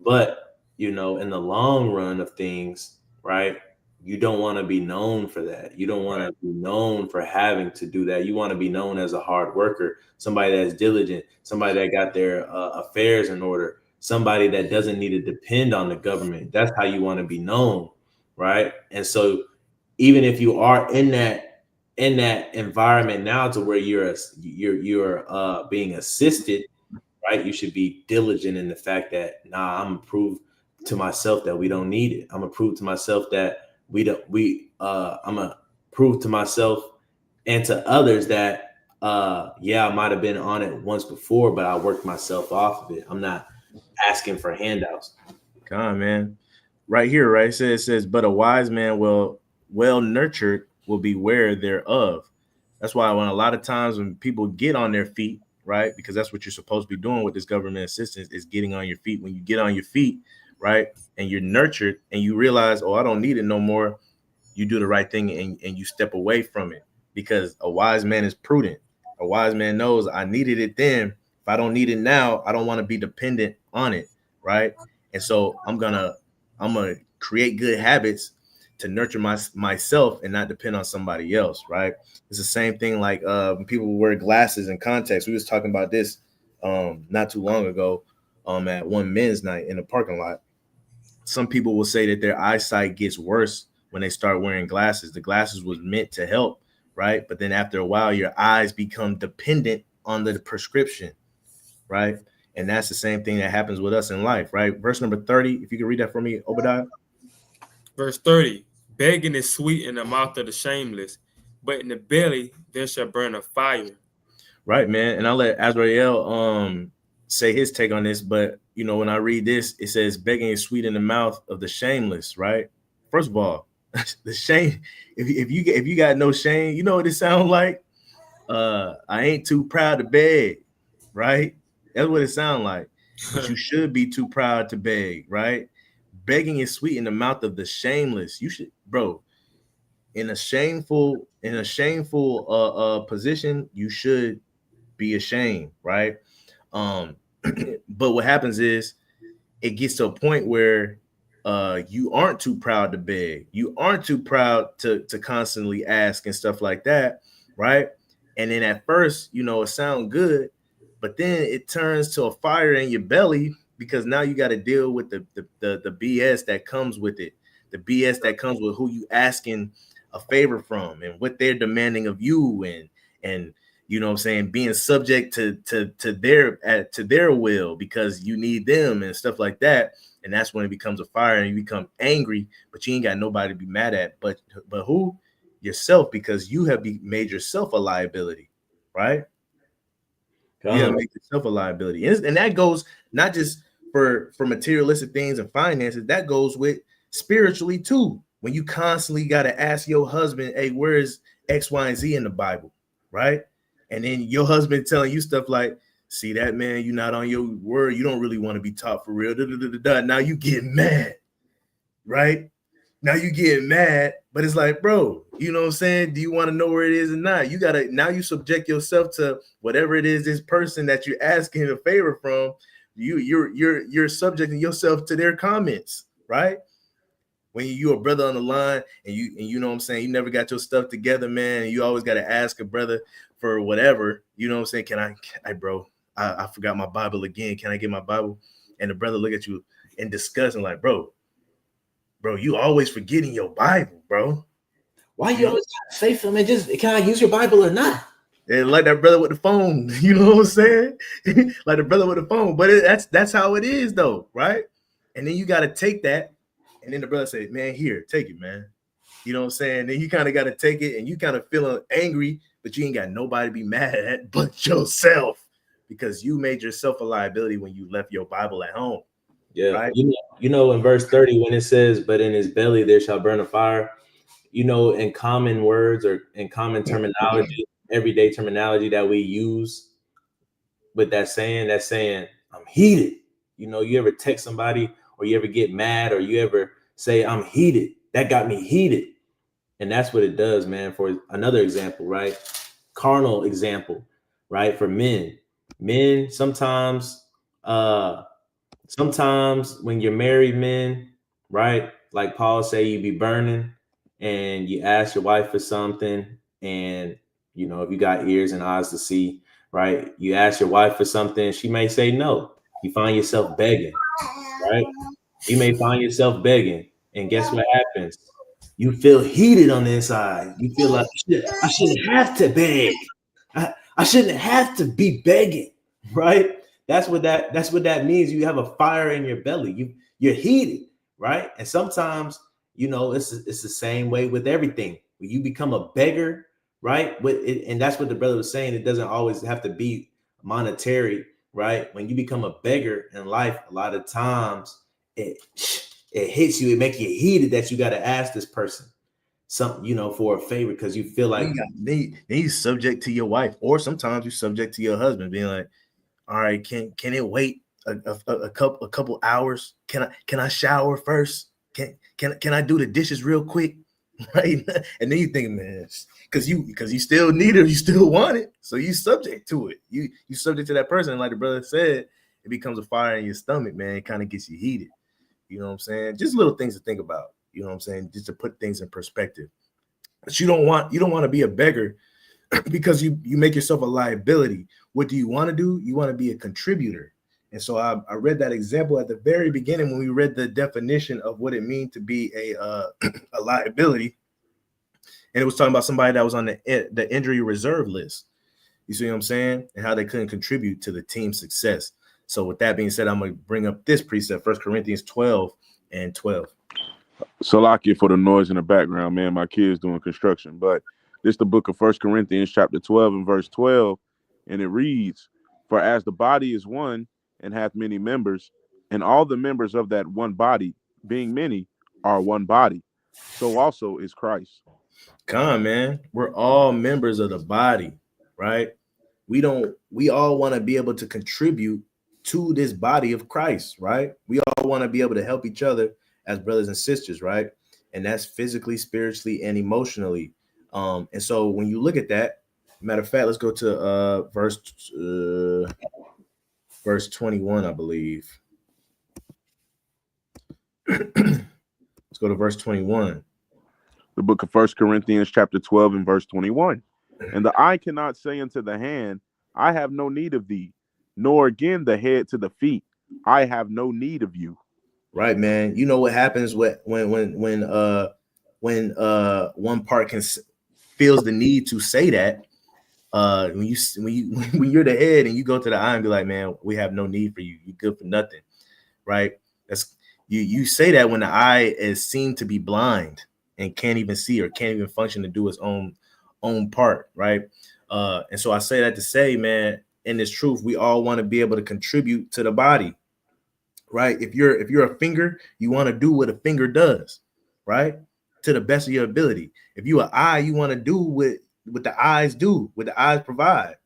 But in the long run of things, right, you don't want to be known for that. You don't want to be known for having to do that. You want to be known as a hard worker, somebody that's diligent, somebody that got their affairs in order, somebody that doesn't need to depend on the government. That's how you want to be known, right? And so even if you are in that environment now to where you're being assisted, right, you should be diligent in the fact that, I'm gonna prove to myself that we don't need it. I'm gonna prove to myself that I'm gonna prove to myself and to others that I might have been on it once before, but I worked myself off of it. I'm not asking for handouts. Come on, man. Right here, right? It says, but a wise man well nurtured will beware thereof. That's why when a lot of times when people get on their feet, right? Because that's what you're supposed to be doing with this government assistance, is getting on your feet. When you get on your feet, right, and you're nurtured and you realize, I don't need it no more, you do the right thing and you step away from it, because a wise man is prudent. A wise man knows, I needed it then. If I don't need it now, I don't want to be dependent on it, right? And so I'm gonna create good habits to nurture myself and not depend on somebody else, right? It's the same thing like when people wear glasses and contacts. We was talking about this not too long ago at one men's night in the parking lot. Some people will say that their eyesight gets worse when they start wearing glasses. The glasses was meant to help, right? But then after a while, your eyes become dependent on the prescription, right? And that's the same thing that happens with us in life, right? Verse number 30, if you can read that for me, Obadiah. Verse 30, begging is sweet in the mouth of the shameless, but in the belly there shall burn a fire. Right, man. And I'll let Azrael say his take on this. But, when I read this, it says begging is sweet in the mouth of the shameless, right? First of all, the shame, if you got no shame, you know what it sounds like? I ain't too proud to beg, right? That's what it sounds like. But you should be too proud to beg, right? Begging is sweet in the mouth of the shameless. You should, bro, in a shameful position, you should be ashamed, right? But what happens is it gets to a point where you aren't too proud to beg. You aren't too proud to constantly ask and stuff like that, right? And then at first, it sounds good, but then it turns to a fire in your belly, because now you got to deal with the BS that comes with it, the BS that comes with who you asking a favor from and what they're demanding of you, and you know what I'm saying, being subject to their will because you need them and stuff like that. And that's when it becomes a fire and you become angry, but you ain't got nobody to be mad at. But who? Yourself, because you have made yourself a liability, right? You have made yourself a liability. And that goes not just for materialistic things and finances, that goes with spiritually too. When you constantly got to ask your husband, hey, where is X, Y, and Z in the Bible, right? And then your husband telling you stuff like, see that, man, you're not on your word. You don't really want to be taught for real. Now you get mad, right? Now you get mad, but it's like, bro, you know what I'm saying? Do you want to know where it is or not? You gotta, now you subject yourself to whatever it is, this person that you're asking a favor from, you're subjecting yourself to their comments, right? When you a brother on the line and you know what I'm saying, you never got your stuff together, man, and you always got to ask a brother for whatever, you know what I'm saying? Bro, I forgot my Bible again. Can I get my Bible? And the brother look at you in disgust and like, bro, you always forgetting your Bible, bro. Why you always gotta say something? Just, can I use your Bible or not? And like that brother with the phone, you know what I'm saying? Like the brother with the phone, but that's how it is though, right? And then you got to take that, and then the brother say, man, here, take it, man. You know what I'm saying? Then you kind of got to take it, and you kind of feeling angry, but you ain't got nobody to be mad at but yourself, because you made yourself a liability when you left your Bible at home. Yeah, right? You know, in verse 30, when it says, but in his belly there shall burn a fire, you know, in common words or in common terminology, everyday terminology that we use with that saying, I'm heated. You know, you ever text somebody or you ever get mad or you ever say, I'm heated. That got me heated. And that's what it does, man. For another example, right? Carnal example, right? For men sometimes, sometimes when you're married men, right? Like Paul say, you be burning and you ask your wife for something. And, you know, if you got ears and eyes to see, right? You ask your wife for something, she may say no. You find yourself begging, right? You may find yourself begging. And guess what happens? You feel heated on the inside. You feel like, I shouldn't have to beg. I shouldn't have to be begging, right? That's what that means. You have a fire in your belly. You're heated, right? And sometimes, you know, it's the same way with everything. When you become a beggar, right? And that's what the brother was saying. It doesn't always have to be monetary, right? When you become a beggar in life, a lot of times it hits you. It makes you heated that you got to ask this person something, you know, for a favor because you feel like then you subject to your wife, or sometimes you subject to your husband, being like, all right, can it wait a couple hours? Can I shower first? Can I do the dishes real quick? Right? And then you think, man, because you still need it, you still want it, so you subject to it. You subject to that person, like the brother said, it becomes a fire in your stomach, man. It kind of gets you heated. You know what I'm saying? Just little things to think about. You know what I'm saying? Just to put things in perspective. But you don't want to be a beggar because you make yourself a liability. What do you want to do? You want to be a contributor. And so I read that example at the very beginning when we read the definition of what it means to be a liability. And it was talking about somebody that was on the injury reserve list. You see what I'm saying? And how they couldn't contribute to the team's success. So with that being said, I'm going to bring up this precept, 1 Corinthians 12:12. Salakia for the noise in the background, man. My kids doing construction. But this is the book of 1 Corinthians chapter 12 and verse 12. And it reads, for as the body is one and hath many members, and all the members of that one body, being many, are one body, so also is Christ. Come on, man. We're all members of the body, right? We all want to be able to contribute to this body of Christ, right? We all want to be able to help each other as brothers and sisters, right? And that's physically, spiritually, and emotionally. And so when you look at that, matter of fact, let's go to verse 21, I believe. Let's go to verse 21. The book of 1 Corinthians chapter 12 and verse 21. And the eye cannot say unto the hand, I have no need of thee, nor again the head to the feet, I have no need of you. Right, man. You know what happens when one part feels the need to say that, When you when you're the head and you go to the eye and be like, man, we have no need for you. You're good for nothing, right? That's you say that when the eye is seen to be blind and can't even see or can't even function to do its own part, right? And so I say that to say, man, in this truth, we all want to be able to contribute to the body, right? If you're a finger, you want to do what a finger does, right? To the best of your ability. If you an eye, you want to do what the eyes do, what the eyes provide.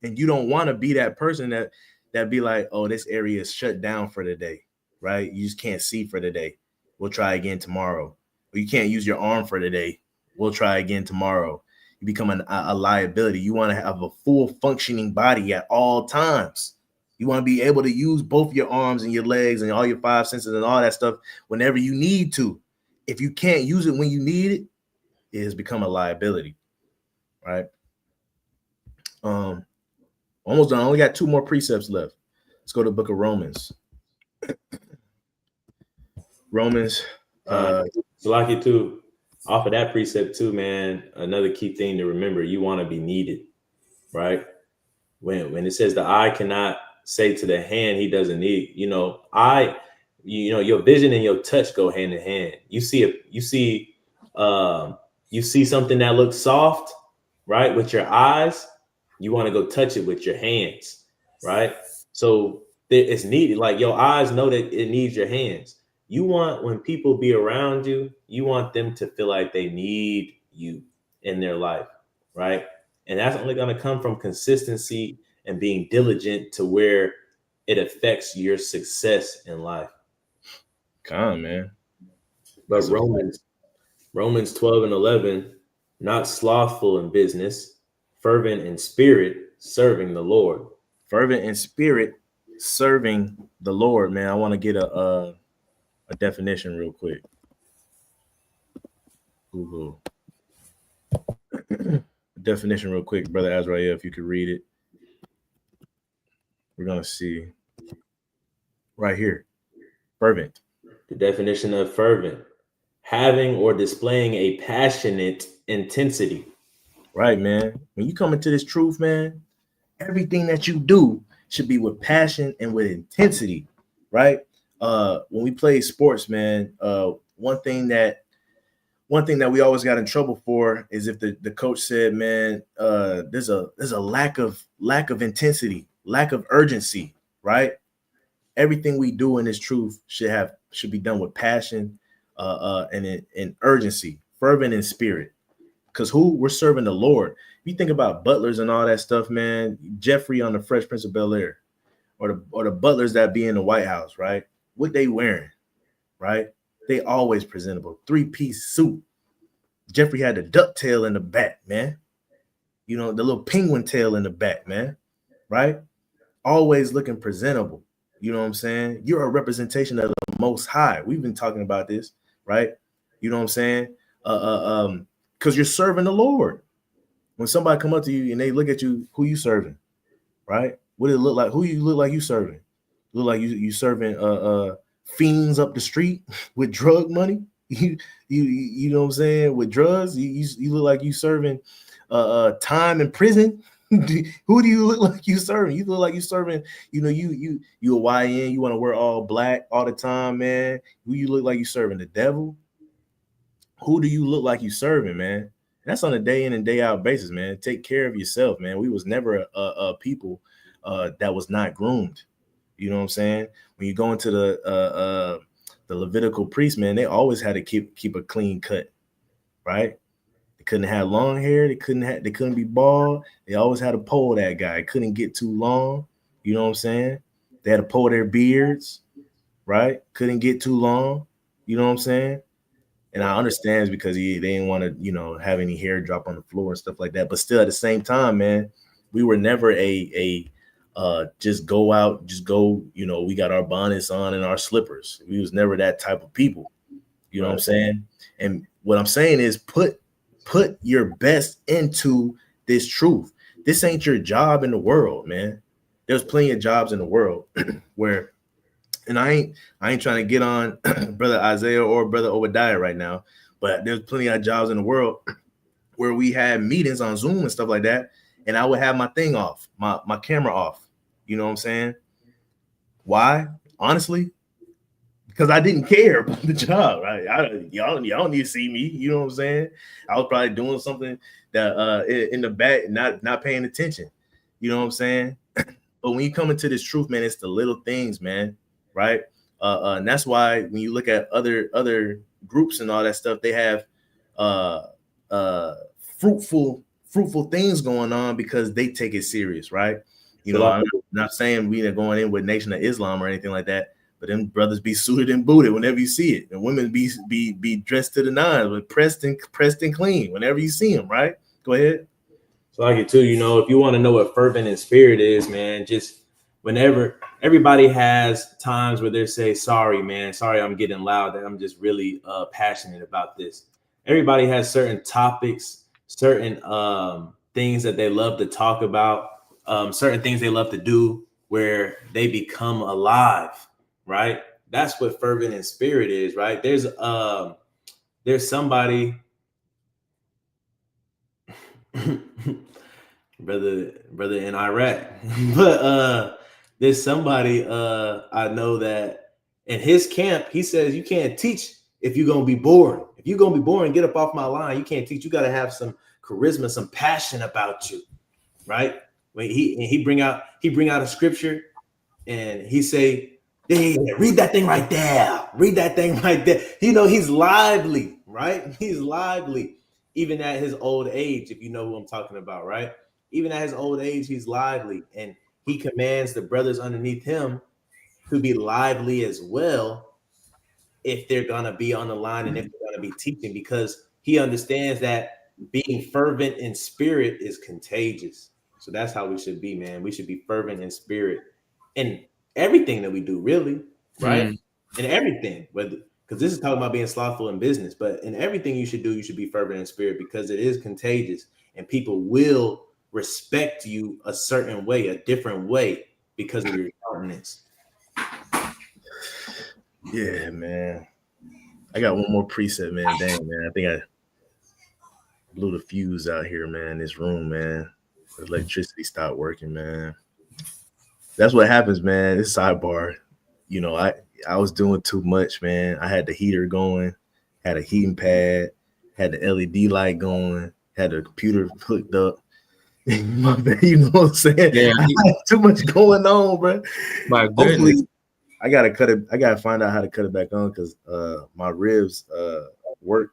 And you don't want to be that person that be like, oh, this area is shut down for the day, right? You just can't see for the day. We'll try again tomorrow. Or you can't use your arm for the day. We'll try again tomorrow. You become a liability. You want to have a full functioning body at all times. You want to be able to use both your arms and your legs and all your five senses and all that stuff whenever you need to. If you can't use it when you need it, it has become a liability, right? Almost done. I only got 2 more precepts left. Let's go to the book of Romans. Romans. Salaki too. Off of that precept too, man. Another key thing to remember: you want to be needed, right? When it says the eye cannot say to the hand, he doesn't need. Your vision and your touch go hand in hand. You see something that looks soft, right? With your eyes, you want to go touch it with your hands, right? So it's needed. Like your eyes know that it needs your hands. You want, when people be around you, you want them to feel like they need you in their life, right? And that's only going to come from consistency and being diligent to where it affects your success in life. Come on, man. But Romans 12 and 11, not slothful in business, fervent in spirit, serving the Lord. Fervent in spirit, serving the Lord, man. I want to get a definition real quick. Google. Definition real quick, Brother Azrael, if you could read it. We're going to see right here. Fervent. The definition of fervent: having or displaying a passionate intensity. Right, man. When you come into this truth, man, everything that you do should be with passion and with intensity, right? When we play sports, man, one thing that we always got in trouble for is if the coach said, man, there's a lack of intensity, lack of urgency, right? Everything we do in this truth should be done with passion and urgency, fervent in spirit. Because we're serving the Lord. If you think about butlers and all that stuff, man, Jeffrey on the Fresh Prince of Bel-Air, or the butlers that be in the White House, right? What they wearing, right? They always presentable. 3-piece suit. Jeffrey had the duck tail in the back, man. You know, the little penguin tail in the back, man. Right? Always looking presentable. You know what I'm saying? You're a representation of the Most High. We've been talking about this, right? You know what I'm saying? Because you're serving the Lord. When somebody come up to you and they look at you, who you serving, right? What did it look like? Who you look like you serving? Look like you serving fiends up the street with drug money. You know what I'm saying? With drugs, you look like you serving time in prison. Who do you look like you serving? You look like you serving, you a YN, you want to wear all black all the time, man. Who you look like you serving? The devil? Who do you look like you serving, man? That's on a day in and day out basis, man. Take care of yourself, man. We was never a people that was not groomed. You know what I'm saying? When you go into the Levitical priest, man, they always had to keep a clean cut, right? They couldn't have long hair. They couldn't be bald. They always had to pull that guy. It couldn't get too long. You know what I'm saying? They had to pull their beards, right? Couldn't get too long. You know what I'm saying? And I understand it's because they didn't want to, have any hair drop on the floor and stuff like that. But still, at the same time, man, we were never just go out, we got our bonnets on and our slippers. We was never that type of people. You know what I'm saying? And what I'm saying is put your best into this truth. This ain't your job in the world, man. There's plenty of jobs in the world where, and I ain't trying to get on Brother Isaiah or Brother Obadiah right now, but there's plenty of jobs in the world where we had meetings on Zoom and stuff like that, and I would have my thing off, my camera off. You know what I'm saying? Why? Honestly, because I didn't care about the job. Right? Y'all don't need to see me. You know what I'm saying? I was probably doing something that in the back, not paying attention. You know what I'm saying? But when you come into this truth, man, it's the little things, man. Right? And that's why when you look at other groups and all that stuff, they have fruitful things going on because they take it serious, right? You know, I'm not saying we are going in with Nation of Islam or anything like that, but them brothers be suited and booted whenever you see it, and women be dressed to the nines, but pressed and clean whenever you see them, right? Go ahead. So like it too, you know, if you want to know what fervent in spirit is, man, just whenever everybody has times where they say, sorry, man, sorry, I'm getting loud, that I'm just really passionate about this. Everybody has certain topics, certain things that they love to talk about, certain things they love to do where they become alive, right? That's what fervent in spirit is, right? There's somebody brother in Iraq. But there's somebody I know that in his camp, he says you can't teach if you're gonna be bored. If you're gonna be boring, get up off my line. You can't teach. You gotta have some charisma, some passion about you, right? When he bring out a scripture and he say, hey, read that thing right there. Read that thing right there. You know, he's lively, right? He's lively, even at his old age, if you know who I'm talking about, right? Even at his old age, he's lively, and he commands the brothers underneath him to be lively as well if they're going to be on the line and if they're going to be teaching, because he understands that being fervent in spirit is contagious. So that's how we should be, man. We should be fervent in spirit in everything that we do, really, right? In everything, because this is talking about being slothful in business, but in everything you should do, you should be fervent in spirit, because it is contagious and people will respect you a certain way, a different way, because of your countenance. Yeah, man. I got one more preset, man. Dang, man. I think I blew the fuse out here, man. In this room, man. The electricity stopped working, man. That's what happens, man. This sidebar. You know, I was doing too much, man. I had the heater going, had a heating pad, had the LED light going, had the computer hooked up. You know what I'm saying? Yeah, I had too much going on, bro. My goodness. I gotta cut it. I gotta find out how to cut it back on, because my ribs work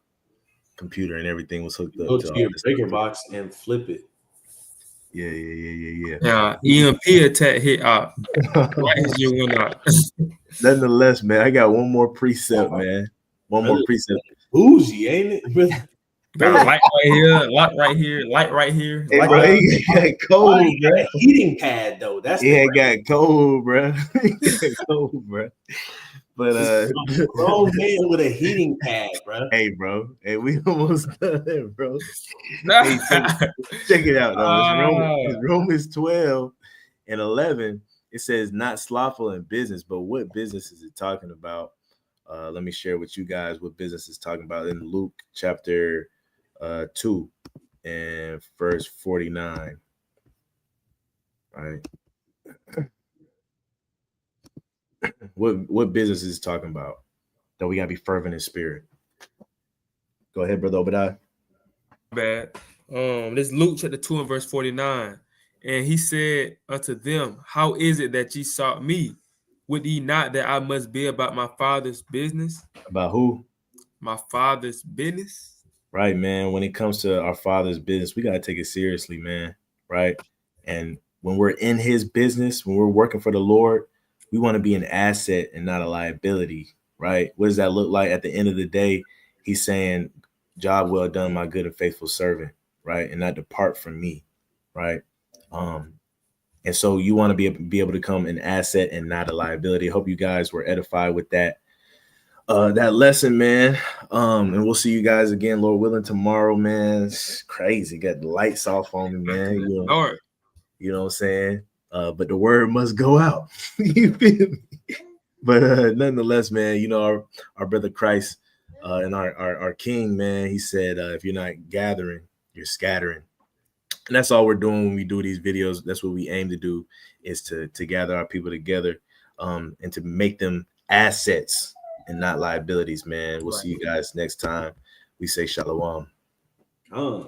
computer and everything was hooked up. Go to your breaker box and flip it. Yeah. EMP attack hit up. Right as you went out. Nonetheless, man, I got one more precept, man. One more precept. Bougie, ain't it? Brother, light right here, light right here, light right here. Hey, Light bro, right he got cold, he got a heating pad though. That's got cold, bro. He got cold, bro. But grown man with a heating pad, bro. Hey, bro. Hey, we almost done, bro. Hey, check it out, though. It's Romans 12 and 11. It says not slothful in business, but what business is it talking about? Let me share with you guys what business is talking about in Luke chapter 2 and verse 49. All right. What business is it talking about? That we gotta be fervent in spirit. Go ahead, brother Obadiah. bad. This Luke chapter 2 and verse 49. And he said unto them, how is it that ye sought me? Would ye not that I must be about my father's business? About who? My father's business. Right, man. When it comes to our father's business, we gotta take it seriously, man. Right. And when we're in his business, when we're working for the Lord, we want to be an asset and not a liability. Right. What does that look like? At the end of the day, he's saying, job well done, my good and faithful servant. Right. And not depart from me. Right. And so you want to be able to become an asset and not a liability. I hope you guys were edified with that lesson, man. And we'll see you guys again, Lord willing, tomorrow, man. It's crazy. Got the lights off on me, man. You know what I'm saying? But the word must go out. You feel me? But nonetheless, man, you know, our brother Christ and our King, man, he said, if you're not gathering, you're scattering. And that's all we're doing when we do these videos. That's what we aim to do, is to gather our people together, and to make them assets and not liabilities, man. We'll see you guys next time. We say shalom. Shalom.